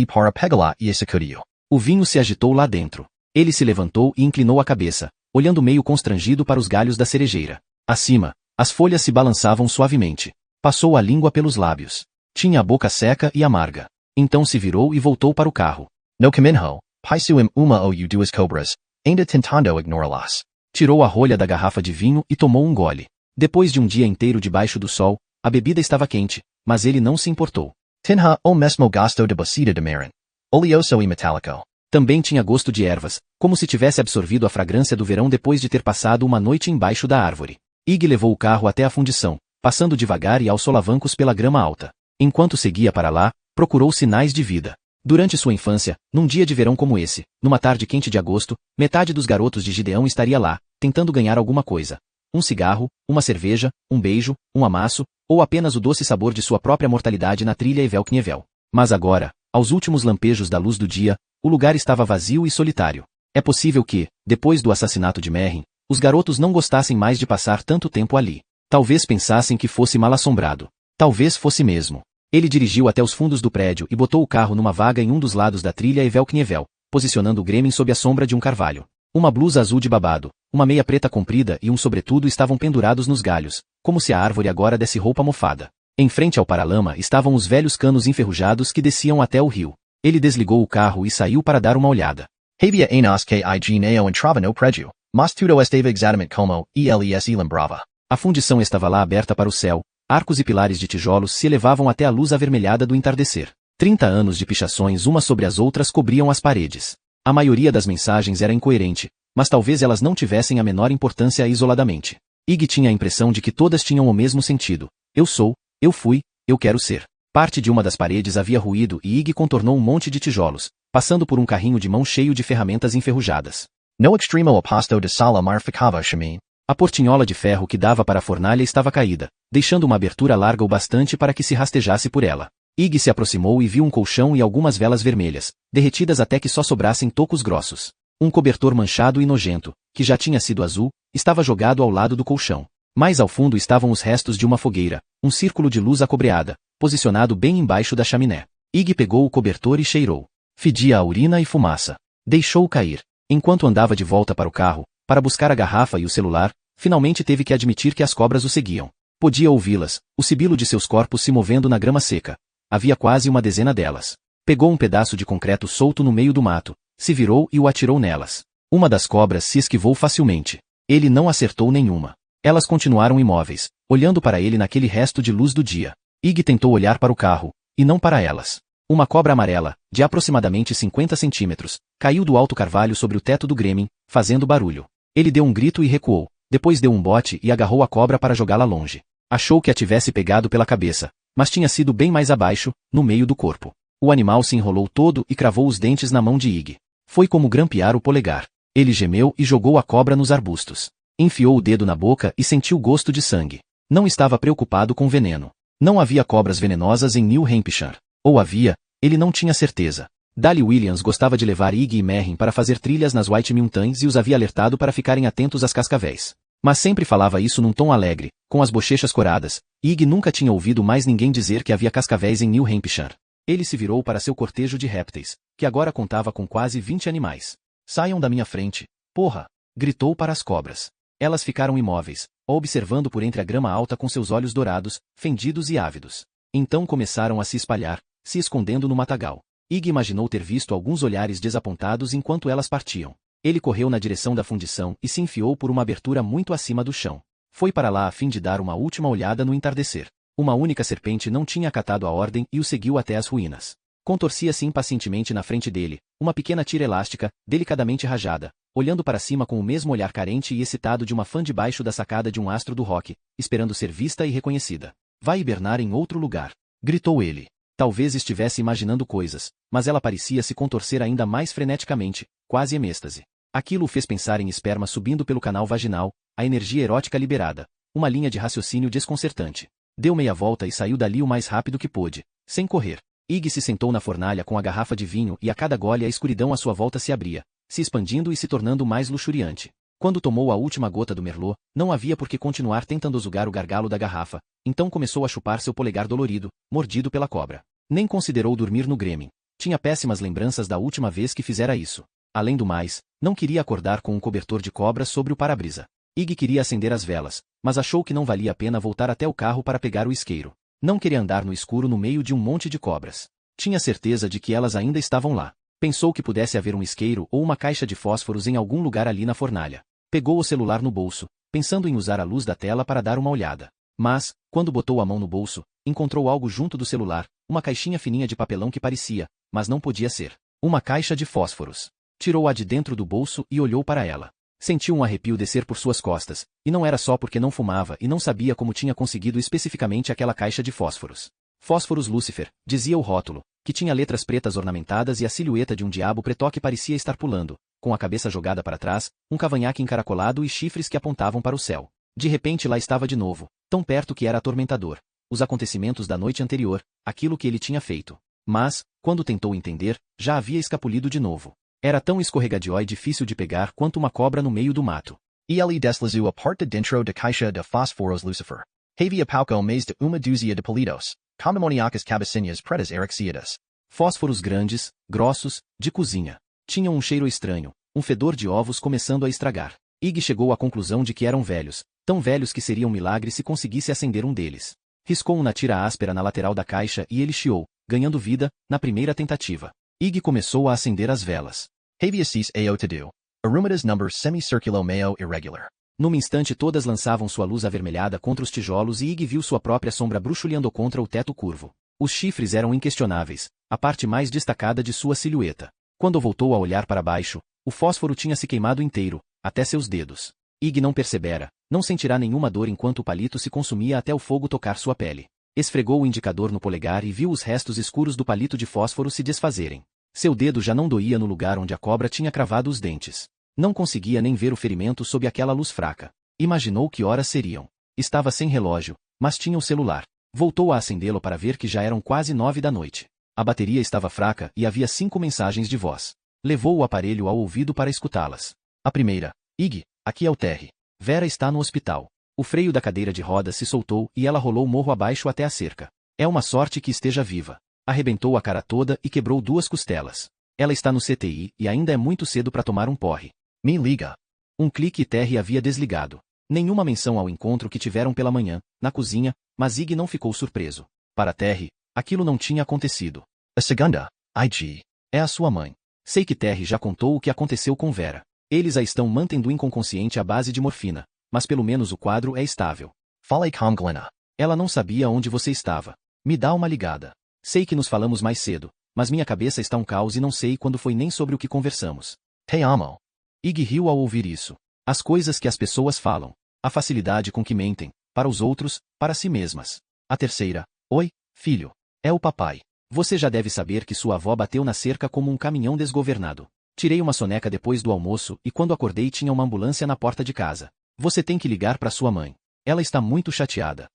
S4: para pegala e esecuriu.
S2: O vinho se agitou lá dentro. Ele se levantou e inclinou a cabeça, olhando meio constrangido para os galhos da cerejeira. Acima, as folhas se balançavam suavemente. Passou a língua pelos lábios. Tinha a boca seca e amarga. Então se virou e voltou para o carro.
S4: No caminho, paisuim uma ou duas cobras, ainda tentando ignorá-las.
S2: Tirou a rolha da garrafa de vinho e tomou um gole. Depois de um dia inteiro debaixo do sol, a bebida estava quente, mas ele não se importou.
S4: Tinha o mesmo gosto de bacida de Merrin. Oleoso e metálico.
S2: Também tinha gosto de ervas, como se tivesse absorvido a fragrância do verão depois de ter passado uma noite embaixo da árvore. Iggy levou o carro até a fundição, passando devagar e aos solavancos pela grama alta. Enquanto seguia para lá, procurou sinais de vida. Durante sua infância, num dia de verão como esse, numa tarde quente de agosto, metade dos garotos de Gideão estaria lá, tentando ganhar alguma coisa. Um cigarro, uma cerveja, um beijo, um amasso, ou apenas o doce sabor de sua própria mortalidade na trilha Evel-Knievel. Mas agora, aos últimos lampejos da luz do dia, o lugar estava vazio e solitário. É possível que, depois do assassinato de Merrin, os garotos não gostassem mais de passar tanto tempo ali. Talvez pensassem que fosse mal-assombrado. Talvez fosse mesmo. Ele dirigiu até os fundos do prédio e botou o carro numa vaga em um dos lados da trilha Evel-Knievel, posicionando o Gremlin sob a sombra de um carvalho. Uma blusa azul de babado, uma meia preta comprida e um sobretudo estavam pendurados nos galhos, como se a árvore agora desse roupa mofada. Em frente ao paralama estavam os velhos canos enferrujados que desciam até o rio. Ele desligou o carro e saiu para dar uma olhada.
S4: Havia enos que neo entrava no prédio, mas tudo estava exatamente como eles lembrava.
S2: A fundição estava lá aberta para o céu, arcos e pilares de tijolos se elevavam até a luz avermelhada do entardecer. 30 anos de pichações umas sobre as outras cobriam as paredes. A maioria das mensagens era incoerente, mas talvez elas não tivessem a menor importância isoladamente. Iggy tinha a impressão de que todas tinham o mesmo sentido. Eu sou, eu fui, eu quero ser. Parte de uma das paredes havia ruído e Iggy contornou um monte de tijolos, passando por um carrinho de mão cheio de ferramentas enferrujadas.
S4: No extremo oposto de sala mar ficava chamin.
S2: A portinhola de ferro que dava para a fornalha estava caída, deixando uma abertura larga o bastante para que se rastejasse por ela. Iggy se aproximou e viu um colchão e algumas velas vermelhas, derretidas até que só sobrassem tocos grossos. Um cobertor manchado e nojento, que já tinha sido azul, estava jogado ao lado do colchão. Mais ao fundo estavam os restos de uma fogueira, um círculo de luz acobreada, posicionado bem embaixo da chaminé. Iggy pegou o cobertor e cheirou. Fedia a urina e fumaça. Deixou-o cair. Enquanto andava de volta para o carro, para buscar a garrafa e o celular, finalmente teve que admitir que as cobras o seguiam. Podia ouvi-las, o sibilo de seus corpos se movendo na grama seca. Havia quase uma dezena delas. Pegou um pedaço de concreto solto no meio do mato, se virou e o atirou nelas. Uma das cobras se esquivou facilmente. Ele não acertou nenhuma. Elas continuaram imóveis, olhando para ele naquele resto de luz do dia. Iggy tentou olhar para o carro, e não para elas. Uma cobra amarela, de aproximadamente 50 centímetros, caiu do alto carvalho sobre o teto do Gremlin, fazendo barulho. Ele deu um grito e recuou, Depois deu um bote e agarrou a cobra para jogá-la longe. Achou que a tivesse pegado pela cabeça, mas tinha sido bem mais abaixo, no meio do corpo. O animal se enrolou todo e cravou os dentes na mão de Ig. Foi como grampear o polegar. Ele gemeu e jogou a cobra nos arbustos. Enfiou o dedo na boca e sentiu gosto de sangue. Não estava preocupado com veneno. Não havia cobras venenosas em New Hampshire. Ou havia, ele não tinha certeza. Dali Williams gostava de levar Ig e Merrin para fazer trilhas nas White Mountains e os havia alertado para ficarem atentos às cascavéis. Mas sempre falava isso num tom alegre, com as bochechas coradas. Ig nunca tinha ouvido mais ninguém dizer que havia cascavéis em New Hampshire. Ele se virou para seu cortejo de répteis, que agora contava com quase 20 animais. Saiam da minha frente, porra! Gritou para as cobras. Elas ficaram imóveis, observando por entre a grama alta com seus olhos dourados, fendidos e ávidos. Então começaram a se espalhar, se escondendo no matagal. Ig imaginou ter visto alguns olhares desapontados enquanto elas partiam. Ele correu na direção da fundição e se enfiou por uma abertura muito acima do chão. Foi para lá a fim de dar uma última olhada no entardecer. Uma única serpente não tinha acatado a ordem e o seguiu até as ruínas. Contorcia-se impacientemente na frente dele, uma pequena tira elástica, delicadamente rajada, olhando para cima com o mesmo olhar carente e excitado de uma fã debaixo da sacada de um astro do rock, esperando ser vista e reconhecida. Vai hibernar em outro lugar, gritou ele. Talvez estivesse imaginando coisas, mas ela parecia se contorcer ainda mais freneticamente, quase em êxtase. Aquilo o fez pensar em esperma subindo pelo canal vaginal, a energia erótica liberada, uma linha de raciocínio desconcertante. Deu meia volta e saiu dali o mais rápido que pôde, sem correr. Ig se sentou na fornalha com a garrafa de vinho e a cada gole a escuridão à sua volta se abria, se expandindo e se tornando mais luxuriante. Quando tomou a última gota do merlot, não havia por que continuar tentando sugar o gargalo da garrafa, então começou a chupar seu polegar dolorido, mordido pela cobra. Nem considerou dormir no Grêmio. Tinha péssimas lembranças da última vez que fizera isso. Além do mais, não queria acordar com um cobertor de cobra sobre o para-brisa. Ig queria acender as velas, mas achou que não valia a pena voltar até o carro para pegar o isqueiro. Não queria andar no escuro no meio de um monte de cobras. Tinha certeza de que elas ainda estavam lá. Pensou que pudesse haver um isqueiro ou uma caixa de fósforos em algum lugar ali na fornalha. Pegou o celular no bolso, pensando em usar a luz da tela para dar uma olhada. Mas, quando botou a mão no bolso, encontrou algo junto do celular, uma caixinha fininha de papelão que parecia, mas não podia ser, uma caixa de fósforos. Tirou-a de dentro do bolso e olhou para ela. Sentiu um arrepio descer por suas costas, e não era só porque não fumava e não sabia como tinha conseguido especificamente aquela caixa de fósforos. Fósforos Lucifer, dizia o rótulo, que tinha letras pretas ornamentadas e a silhueta de um diabo preto que parecia estar pulando, com a cabeça jogada para trás, um cavanhaque encaracolado e chifres que apontavam para o céu. De repente lá estava de novo, tão perto que era atormentador. Os acontecimentos da noite anterior, aquilo que ele tinha feito. Mas, quando tentou entender, já havia escapulido de novo. Era tão escorregadio e difícil de pegar quanto uma cobra no meio do mato.
S4: Ele deslizou a parte dentro da caixa de fósforos Lucifer. Havia pouco mais de uma dúzia de palitos, com demoníacas cabecinhas pretas erexiadas.
S2: Fósforos grandes, grossos, de cozinha. Tinham um cheiro estranho, um fedor de ovos começando a estragar. Ig chegou à conclusão de que eram velhos, tão velhos que seria um milagre se conseguisse acender um deles. Riscou uma tira áspera na lateral da caixa e ele chiou, ganhando vida, na primeira tentativa. Ig começou a acender as velas.
S4: Havia cis ao to do. Arumadas number semicirculo meio irregular.
S2: Num instante todas lançavam sua luz avermelhada contra os tijolos e Ig viu sua própria sombra bruxuleando contra o teto curvo. Os chifres eram inquestionáveis, a parte mais destacada de sua silhueta. Quando voltou a olhar para baixo, o fósforo tinha se queimado inteiro, até seus dedos. Ig não percebera, não sentirá nenhuma dor enquanto o palito se consumia até o fogo tocar sua pele. Esfregou o indicador no polegar e viu os restos escuros do palito de fósforo se desfazerem. Seu dedo já não doía no lugar onde a cobra tinha cravado os dentes. Não conseguia nem ver o ferimento sob aquela luz fraca. Imaginou que horas seriam. Estava sem relógio, mas tinha o celular. Voltou a acendê-lo para ver que já eram quase 9 da noite. A bateria estava fraca e havia 5 mensagens de voz. Levou o aparelho ao ouvido para escutá-las. A primeira: Ig, aqui é o Terry. Vera está no hospital. O freio da cadeira de rodas se soltou e ela rolou morro abaixo até a cerca. É uma sorte que esteja viva. Arrebentou a cara toda e quebrou 2 costelas. Ela está no CTI e ainda é muito cedo para tomar um porre.
S4: Me liga.
S2: Um clique e Terry havia desligado. Nenhuma menção ao encontro que tiveram pela manhã, na cozinha, mas Ig não ficou surpreso. Para Terry, aquilo não tinha acontecido.
S4: A segunda, Ig,
S2: é a sua mãe. Sei que Terry já contou o que aconteceu com Vera. Eles a estão mantendo inconsciente à base de morfina, mas pelo menos o quadro é estável.
S4: Falei com Glenna.
S2: Ela não sabia onde você estava. Me dá uma ligada. Sei que nos falamos mais cedo, mas minha cabeça está um caos e não sei quando foi nem sobre o que conversamos.
S4: Te amo.
S2: Ig riu ao ouvir isso. As coisas que as pessoas falam. A facilidade com que mentem, para os outros, para si mesmas. A terceira. Oi, filho. É o papai. Você já deve saber que sua avó bateu na cerca como um caminhão desgovernado. Tirei uma soneca depois do almoço e quando acordei tinha uma ambulância na porta de casa. Você tem que ligar para sua mãe. Ela está muito chateada.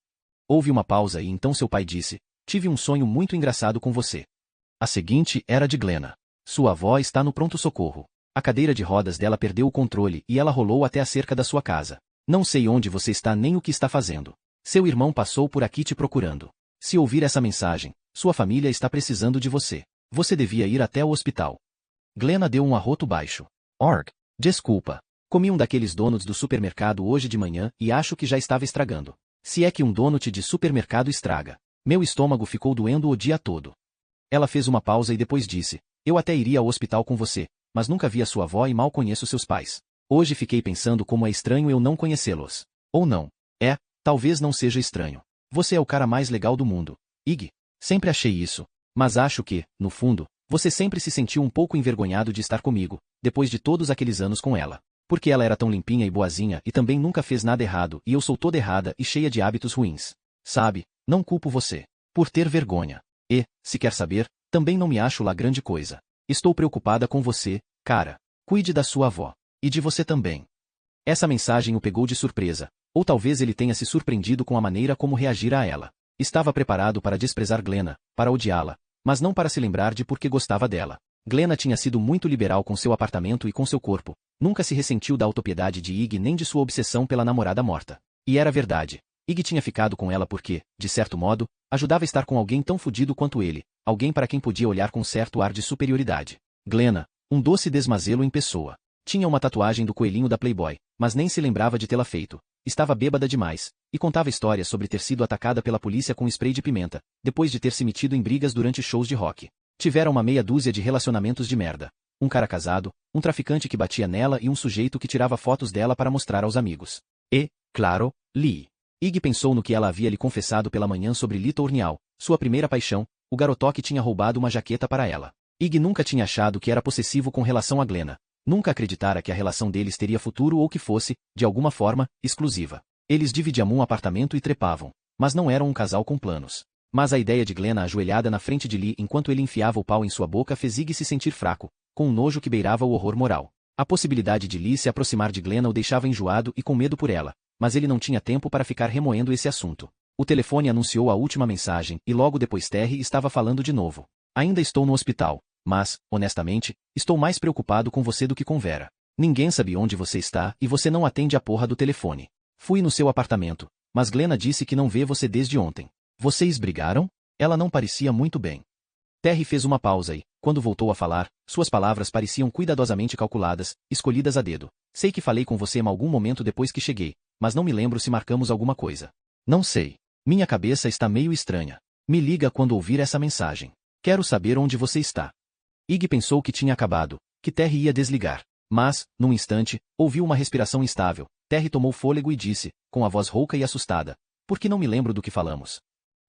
S2: Houve uma pausa e então seu pai disse, tive um sonho muito engraçado com você. A seguinte era de Glenna. Sua avó está no pronto-socorro. A cadeira de rodas dela perdeu o controle e ela rolou até a cerca da sua casa. Não sei onde você está nem o que está fazendo. Seu irmão passou por aqui te procurando. Se ouvir essa mensagem, sua família está precisando de você. Você devia ir até o hospital. Glenna deu um arroto baixo. Org. Desculpa. Comi um daqueles donuts do supermercado hoje de manhã e acho que já estava estragando. Se é que um donut de supermercado estraga. Meu estômago ficou doendo o dia todo. Ela fez uma pausa e depois disse, eu até iria ao hospital com você, mas nunca vi a sua avó e mal conheço seus pais. Hoje fiquei pensando como é estranho eu não conhecê-los. Ou não. Talvez não seja estranho. Você é o cara mais legal do mundo. Iggy. Sempre achei isso. Mas acho que, no fundo, você sempre se sentiu um pouco envergonhado de estar comigo, depois de todos aqueles anos com ela. Porque ela era tão limpinha e boazinha e também nunca fez nada errado e eu sou toda errada e cheia de hábitos ruins. Sabe, não culpo você. Por ter vergonha. E, se quer saber, também não me acho lá grande coisa. Estou preocupada com você, cara. Cuide da sua avó. E de você também. Essa mensagem o pegou de surpresa. Ou talvez ele tenha se surpreendido com a maneira como reagira a ela. Estava preparado para desprezar Glenna, para odiá-la, mas não para se lembrar de por que gostava dela. Glenna tinha sido muito liberal com seu apartamento e com seu corpo, nunca se ressentiu da autopiedade de Iggy nem de sua obsessão pela namorada morta. E era verdade. Iggy tinha ficado com ela porque, de certo modo, ajudava a estar com alguém tão fudido quanto ele, alguém para quem podia olhar com certo ar de superioridade. Glenna, um doce desmazelo em pessoa. Tinha uma tatuagem do coelhinho da Playboy, mas nem se lembrava de tê-la feito. Estava bêbada demais, e contava histórias sobre ter sido atacada pela polícia com spray de pimenta, depois de ter se metido em brigas durante shows de rock. Tivera uma meia dúzia de relacionamentos de merda. Um cara casado, um traficante que batia nela e um sujeito que tirava fotos dela para mostrar aos amigos. E, claro, Lee. Iggy pensou no que ela havia lhe confessado pela manhã sobre Lee Tournial, sua primeira paixão, o garotó que tinha roubado uma jaqueta para ela. Iggy nunca tinha achado que era possessivo com relação a Glenna. Nunca acreditara que a relação deles teria futuro ou que fosse, de alguma forma, exclusiva. Eles dividiam um apartamento e trepavam, mas não eram um casal com planos. Mas a ideia de Glenna ajoelhada na frente de Lee enquanto ele enfiava o pau em sua boca fez Iggy se sentir fraco, com um nojo que beirava o horror moral. A possibilidade de Lee se aproximar de Glenna o deixava enjoado e com medo por ela, mas ele não tinha tempo para ficar remoendo esse assunto. O telefone anunciou a última mensagem e logo depois Terry estava falando de novo. Ainda estou no hospital. Mas, honestamente, estou mais preocupado com você do que com Vera. Ninguém sabe onde você está e você não atende a porra do telefone. Fui no seu apartamento, mas Glenna disse que não vê você desde ontem. Vocês brigaram? Ela não parecia muito bem. Terry fez uma pausa e, quando voltou a falar, suas palavras pareciam cuidadosamente calculadas, escolhidas a dedo. Sei que falei com você em algum momento depois que cheguei, mas não me lembro se marcamos alguma coisa. Não sei. Minha cabeça está meio estranha. Me liga quando ouvir essa mensagem. Quero saber onde você está. Iggy pensou que tinha acabado, que Terry ia desligar. Mas, num instante, ouviu uma respiração instável. Terry tomou fôlego e disse, com a voz rouca e assustada, por que não me lembro do que falamos?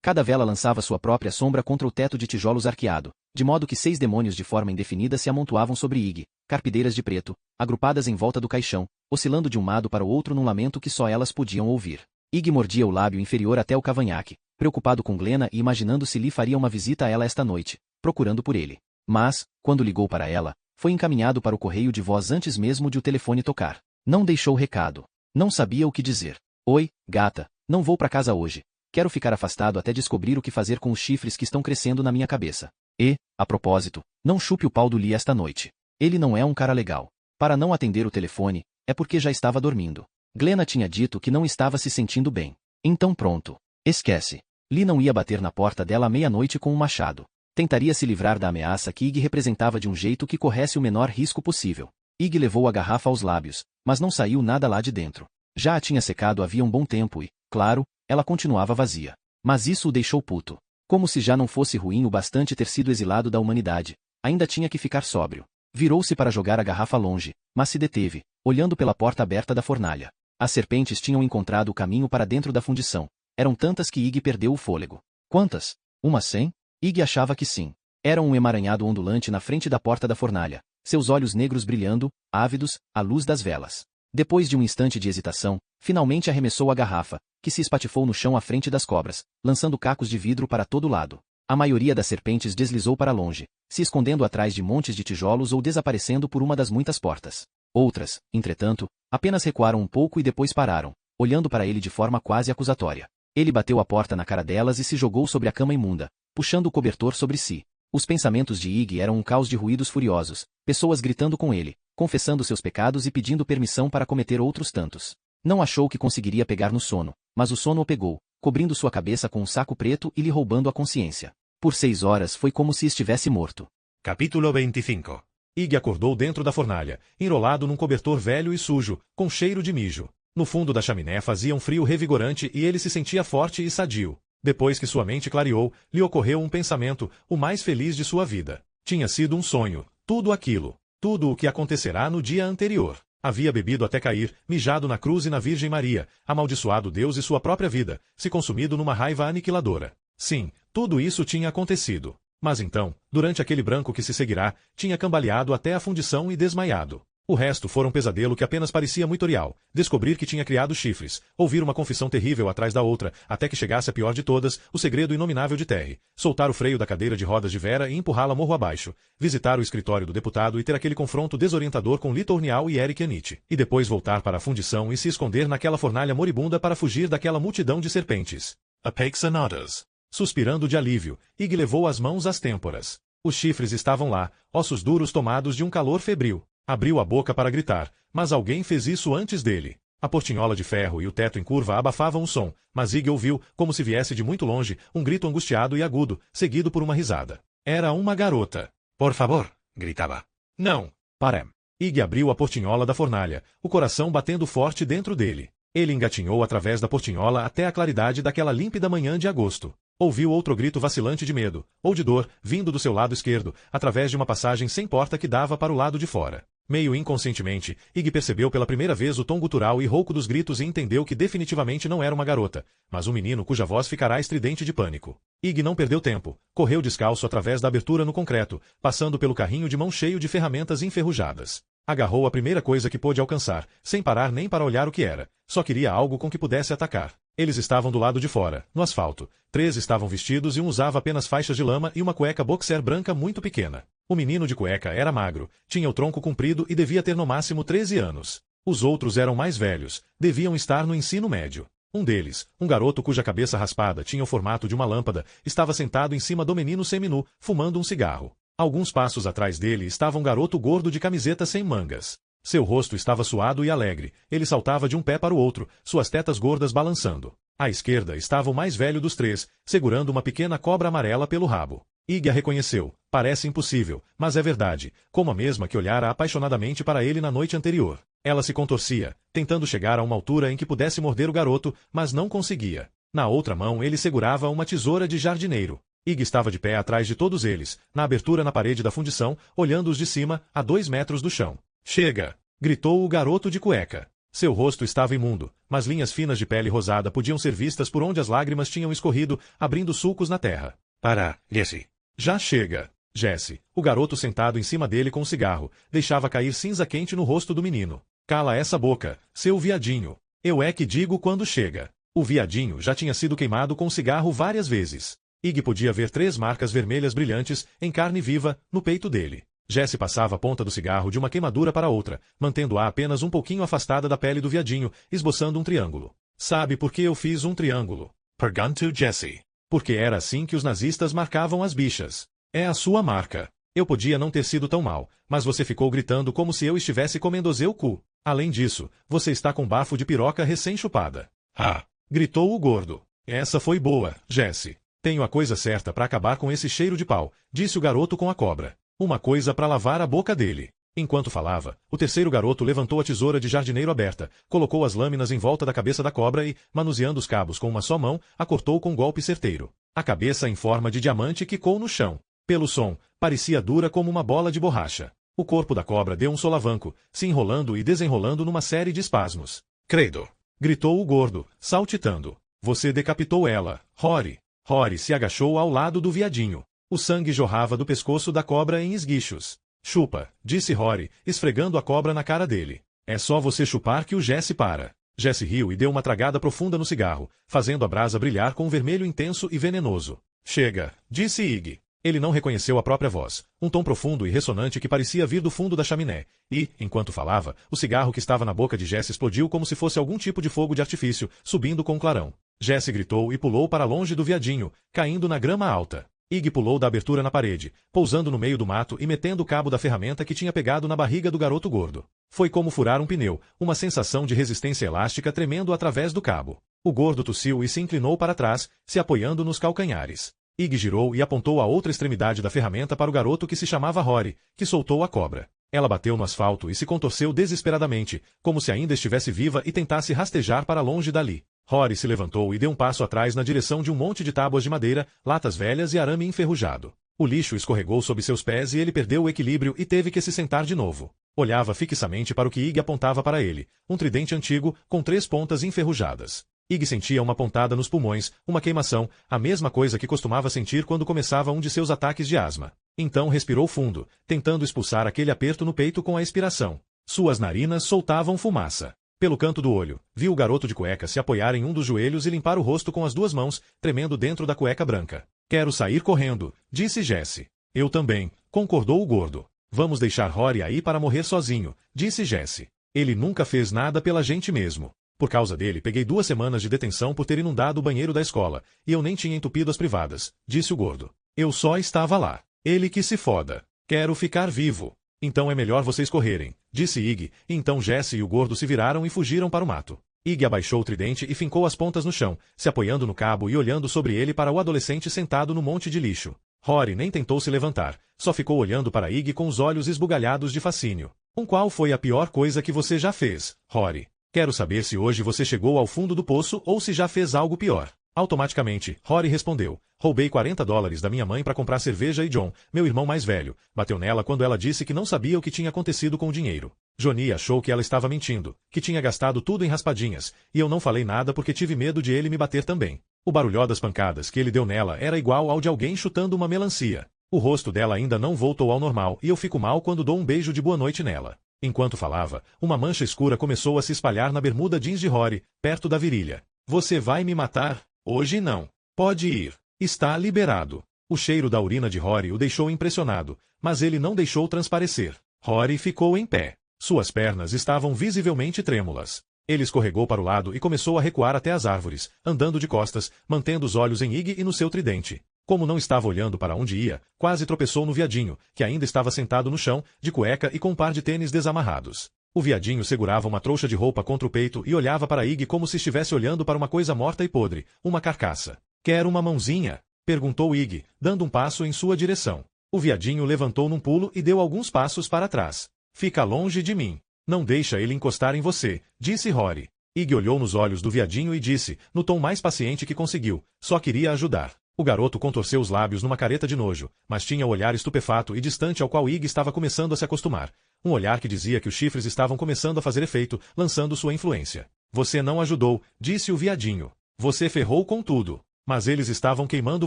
S2: Cada vela lançava sua própria sombra contra o teto de tijolos arqueado, de modo que 6 demônios de forma indefinida se amontoavam sobre Iggy, carpideiras de preto, agrupadas em volta do caixão, oscilando de um lado para o outro num lamento que só elas podiam ouvir. Iggy mordia o lábio inferior até o cavanhaque, preocupado com Glenna e imaginando se Lee faria uma visita a ela esta noite, procurando por ele. Mas, quando ligou para ela, foi encaminhado para o correio de voz antes mesmo de o telefone tocar. Não deixou recado. Não sabia o que dizer. Oi, gata, não vou para casa hoje. Quero ficar afastado até descobrir o que fazer com os chifres que estão crescendo na minha cabeça. E, a propósito, não chupe o pau do Lee esta noite. Ele não é um cara legal. Para não atender o telefone, é porque já estava dormindo. Glenna tinha dito que não estava se sentindo bem. Então pronto. Esquece. Lee não ia bater na porta dela à meia-noite com um machado. Tentaria se livrar da ameaça que Iggy representava de um jeito que corresse o menor risco possível. Iggy levou a garrafa aos lábios, mas não saiu nada lá de dentro. Já a tinha secado havia um bom tempo e, claro, ela continuava vazia. Mas isso o deixou puto. Como se já não fosse ruim o bastante ter sido exilado da humanidade, ainda tinha que ficar sóbrio. Virou-se para jogar a garrafa longe, mas se deteve, olhando pela porta aberta da fornalha. As serpentes tinham encontrado o caminho para dentro da fundição. Eram tantas que Iggy perdeu o fôlego. Quantas? Umas 100? Iggy achava que sim. Era um emaranhado ondulante na frente da porta da fornalha, seus olhos negros brilhando, ávidos, à luz das velas. Depois de um instante de hesitação, finalmente arremessou a garrafa, que se espatifou no chão à frente das cobras, lançando cacos de vidro para todo lado. A maioria das serpentes deslizou para longe, se escondendo atrás de montes de tijolos ou desaparecendo por uma das muitas portas. Outras, entretanto, apenas recuaram um pouco e depois pararam, olhando para ele de forma quase acusatória. Ele bateu a porta na cara delas e se jogou sobre a cama imunda, puxando o cobertor sobre si. Os pensamentos de Ig eram um caos de ruídos furiosos, pessoas gritando com ele, confessando seus pecados e pedindo permissão para cometer outros tantos. Não achou que conseguiria pegar no sono, mas o sono o pegou, cobrindo sua cabeça com um saco preto e lhe roubando a consciência. Por 6 horas foi como se estivesse morto.
S1: Capítulo 25. Ig acordou dentro da fornalha, enrolado num cobertor velho e sujo, com cheiro de mijo. No fundo da chaminé fazia um frio revigorante e ele se sentia forte e sadio. Depois que sua mente clareou, lhe ocorreu um pensamento, o mais feliz de sua vida. Tinha sido um sonho, tudo aquilo, tudo o que acontecerá no dia anterior. Havia bebido até cair, mijado na cruz e na Virgem Maria, amaldiçoado Deus e sua própria vida, se consumido numa raiva aniquiladora. Sim, tudo isso tinha acontecido. Mas então, durante aquele branco que se seguirá, tinha cambaleado até a fundição e desmaiado. O resto fora um pesadelo que apenas parecia muito real. Descobrir que tinha criado chifres, ouvir uma confissão terrível atrás da outra, até que chegasse a pior de todas, o segredo inominável de Terry, soltar o freio da cadeira de rodas de Vera e empurrá-la morro abaixo, visitar o escritório do deputado e ter aquele confronto desorientador com Litornial e Eric Anite, e depois voltar para a fundição e se esconder naquela fornalha moribunda para fugir daquela multidão de serpentes.
S3: Apex Anadas.
S1: Suspirando de alívio, Ig levou as mãos às têmporas. Os chifres estavam lá, ossos duros tomados de um calor febril. Abriu a boca para gritar, mas alguém fez isso antes dele. A portinhola de ferro e o teto em curva abafavam o som, mas Ig ouviu, como se viesse de muito longe, um grito angustiado e agudo, seguido por uma risada. Era uma garota.
S3: Por favor, gritava.
S1: Não.
S2: Parem.
S1: Ig abriu a portinhola da fornalha, o coração batendo forte dentro dele. Ele engatinhou através da portinhola até a claridade daquela límpida manhã de agosto. Ouviu outro grito vacilante de medo, ou de dor, vindo do seu lado esquerdo, através de uma passagem sem porta que dava para o lado de fora. Meio inconscientemente, Ig percebeu pela primeira vez o tom gutural e rouco dos gritos e entendeu que definitivamente não era uma garota, mas um menino cuja voz ficará estridente de pânico. Ig não perdeu tempo, correu descalço através da abertura no concreto, passando pelo carrinho de mão cheio de ferramentas enferrujadas. Agarrou a primeira coisa que pôde alcançar, sem parar nem para olhar o que era. Só queria algo com que pudesse atacar. Eles estavam do lado de fora, no asfalto. 3 estavam vestidos e um usava apenas faixas de lama e uma cueca boxer branca muito pequena. O menino de cueca era magro, tinha o tronco comprido e devia ter no máximo 13 anos. Os outros eram mais velhos, deviam estar no ensino médio. Um deles, um garoto cuja cabeça raspada tinha o formato de uma lâmpada, estava sentado em cima do menino seminu, fumando um cigarro. Alguns passos atrás dele estava um garoto gordo de camiseta sem mangas. Seu rosto estava suado e alegre, ele saltava de um pé para o outro, suas tetas gordas balançando. À esquerda estava o mais velho dos 3, segurando uma pequena cobra amarela pelo rabo. Ig a reconheceu. Parece impossível, mas é verdade, como a mesma que olhara apaixonadamente para ele na noite anterior. Ela se contorcia, tentando chegar a uma altura em que pudesse morder o garoto, mas não conseguia. Na outra mão ele segurava uma tesoura de jardineiro. Ig estava de pé atrás de todos eles, na abertura na parede da fundição, olhando-os de cima, a 2 metros do chão. Chega! Gritou o garoto de cueca. Seu rosto estava imundo, mas linhas finas de pele rosada podiam ser vistas por onde as lágrimas tinham escorrido, abrindo sulcos na terra.
S3: Para, Jesse.
S1: Já chega! Jesse, o garoto sentado em cima dele com um cigarro, deixava cair cinza quente no rosto do menino. Cala essa boca, seu viadinho. Eu é que digo quando chega. O viadinho já tinha sido queimado com cigarro várias vezes. Ig podia ver 3 marcas vermelhas brilhantes, em carne viva, no peito dele. Jesse passava a ponta do cigarro de uma queimadura para outra, mantendo-a apenas um pouquinho afastada da pele do viadinho, esboçando um triângulo. Sabe por que eu fiz um triângulo?
S3: Perguntou Jesse.
S1: Porque era assim que os nazistas marcavam as bichas. É a sua marca. Eu podia não ter sido tão mal, mas você ficou gritando como se eu estivesse comendo seu cu. Além disso, você está com bafo de piroca recém-chupada.
S3: Ah!
S1: Gritou o gordo. Essa foi boa, Jesse. Tenho a coisa certa para acabar com esse cheiro de pau, disse o garoto com a cobra. Uma coisa para lavar a boca dele. Enquanto falava, o terceiro garoto levantou a tesoura de jardineiro aberta, colocou as lâminas em volta da cabeça da cobra e, manuseando os cabos com uma só mão, a cortou com um golpe certeiro. A cabeça em forma de diamante quicou no chão. Pelo som, parecia dura como uma bola de borracha. O corpo da cobra deu um solavanco, se enrolando e desenrolando numa série de espasmos.
S3: Credo!
S1: Gritou o gordo, saltitando. Você decapitou ela, Rory. Rory se agachou ao lado do viadinho. O sangue jorrava do pescoço da cobra em esguichos. Chupa, disse Rory, esfregando a cobra na cara dele. É só você chupar que o Jesse para. Jesse riu e deu uma tragada profunda no cigarro, fazendo a brasa brilhar com um vermelho intenso e venenoso. Chega, disse Iggy. Ele não reconheceu a própria voz, um tom profundo e ressonante que parecia vir do fundo da chaminé, e, enquanto falava, o cigarro que estava na boca de Jesse explodiu como se fosse algum tipo de fogo de artifício, subindo com um clarão. Jesse gritou e pulou para longe do viadinho, caindo na grama alta. Iggy pulou da abertura na parede, pousando no meio do mato e metendo o cabo da ferramenta que tinha pegado na barriga do garoto gordo. Foi como furar um pneu, uma sensação de resistência elástica tremendo através do cabo. O gordo tossiu e se inclinou para trás, se apoiando nos calcanhares. Iggy girou e apontou a outra extremidade da ferramenta para o garoto que se chamava Rory, que soltou a cobra. Ela bateu no asfalto e se contorceu desesperadamente, como se ainda estivesse viva e tentasse rastejar para longe dali. Rory se levantou e deu um passo atrás na direção de um monte de tábuas de madeira, latas velhas e arame enferrujado. O lixo escorregou sob seus pés e ele perdeu o equilíbrio e teve que se sentar de novo. Olhava fixamente para o que Iggy apontava para ele, um tridente antigo, com 3 pontas enferrujadas. Iggy sentia uma pontada nos pulmões, uma queimação, a mesma coisa que costumava sentir quando começava um de seus ataques de asma. Então respirou fundo, tentando expulsar aquele aperto no peito com a expiração. Suas narinas soltavam fumaça. Pelo canto do olho, viu o garoto de cueca se apoiar em um dos joelhos e limpar o rosto com as 2 mãos, tremendo dentro da cueca branca. Quero sair correndo, disse Jesse. Eu também, concordou o gordo. Vamos deixar Rory aí para morrer sozinho, disse Jesse. Ele nunca fez nada pela gente mesmo. Por causa dele, peguei 2 semanas de detenção por ter inundado o banheiro da escola, e eu nem tinha entupido as privadas, disse o gordo. Eu só estava lá. Ele que se foda. Quero ficar vivo. Então é melhor vocês correrem, disse Iggy, e então Jesse e o gordo se viraram e fugiram para o mato. Iggy abaixou o tridente e fincou as pontas no chão, se apoiando no cabo e olhando sobre ele para o adolescente sentado no monte de lixo. Rory nem tentou se levantar, só ficou olhando para Iggy com os olhos esbugalhados de fascínio. Qual foi a pior coisa que você já fez, Rory? Quero saber se hoje você chegou ao fundo do poço ou se já fez algo pior. Automaticamente, Rory respondeu. Roubei $40 da minha mãe para comprar cerveja e John, meu irmão mais velho, bateu nela quando ela disse que não sabia o que tinha acontecido com o dinheiro. Johnny achou que ela estava mentindo, que tinha gastado tudo em raspadinhas, e eu não falei nada porque tive medo de ele me bater também. O barulhó das pancadas que ele deu nela era igual ao de alguém chutando uma melancia. O rosto dela ainda não voltou ao normal e eu fico mal quando dou um beijo de boa noite nela. Enquanto falava, uma mancha escura começou a se espalhar na bermuda jeans de Rory, perto da virilha. Você vai me matar? Hoje não. Pode ir. Está liberado. O cheiro da urina de Rory o deixou impressionado, mas ele não deixou transparecer. Rory ficou em pé. Suas pernas estavam visivelmente trêmulas. Ele escorregou para o lado e começou a recuar até as árvores, andando de costas, mantendo os olhos em Iggy e no seu tridente. Como não estava olhando para onde ia, quase tropeçou no viadinho, que ainda estava sentado no chão, de cueca e com um par de tênis desamarrados. O viadinho segurava uma trouxa de roupa contra o peito e olhava para Iggy como se estivesse olhando para uma coisa morta e podre, uma carcaça. Quer uma mãozinha? Perguntou Iggy, dando um passo em sua direção. O viadinho levantou num pulo e deu alguns passos para trás. Fica longe de mim. Não deixa ele encostar em você, disse Rory. Iggy olhou nos olhos do viadinho e disse, no tom mais paciente que conseguiu, só queria ajudar. O garoto contorceu os lábios numa careta de nojo, mas tinha o olhar estupefato e distante ao qual Iggy estava começando a se acostumar. Um olhar que dizia que os chifres estavam começando a fazer efeito, lançando sua influência. Você não ajudou, disse o viadinho. Você ferrou com tudo. Mas eles estavam queimando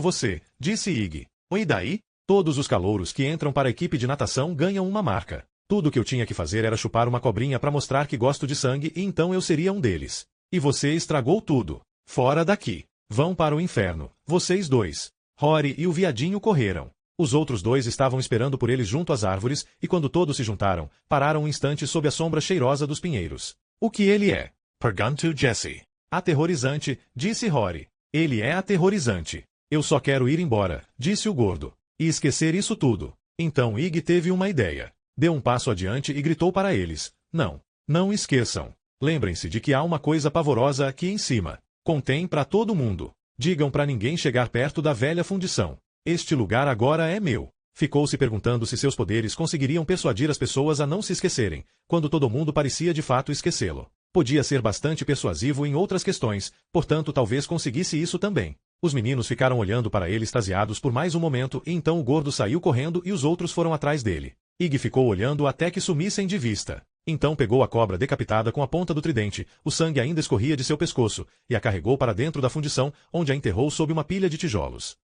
S1: você, disse Iggy. E daí? Todos os calouros que entram para a equipe de natação ganham uma marca. Tudo que eu tinha que fazer era chupar uma cobrinha para mostrar que gosto de sangue e então eu seria um deles. E você estragou tudo. Fora daqui. Vão para o inferno, vocês dois. Rory e o viadinho correram. Os outros 2 estavam esperando por eles junto às árvores, e quando todos se juntaram, pararam um instante sob a sombra cheirosa dos pinheiros. O que ele é?
S3: Perguntou Jesse.
S1: Aterrorizante, disse Rory. Ele é aterrorizante. Eu só quero ir embora, disse o gordo. E esquecer isso tudo. Então Iggy teve uma ideia. Deu um passo adiante e gritou para eles. Não. Não esqueçam. Lembrem-se de que há uma coisa pavorosa aqui em cima. Contém para todo mundo. Digam para ninguém chegar perto da velha fundição. Este lugar agora é meu. Ficou se perguntando se seus poderes conseguiriam persuadir as pessoas a não se esquecerem, quando todo mundo parecia de fato esquecê-lo. Podia ser bastante persuasivo em outras questões, portanto talvez conseguisse isso também. Os meninos ficaram olhando para ele extasiados por mais um momento e então o gordo saiu correndo e os outros foram atrás dele. Iggy ficou olhando até que sumissem de vista. Então pegou a cobra decapitada com a ponta do tridente, o sangue ainda escorria de seu pescoço, e a carregou para dentro da fundição, onde a enterrou sob uma pilha de tijolos.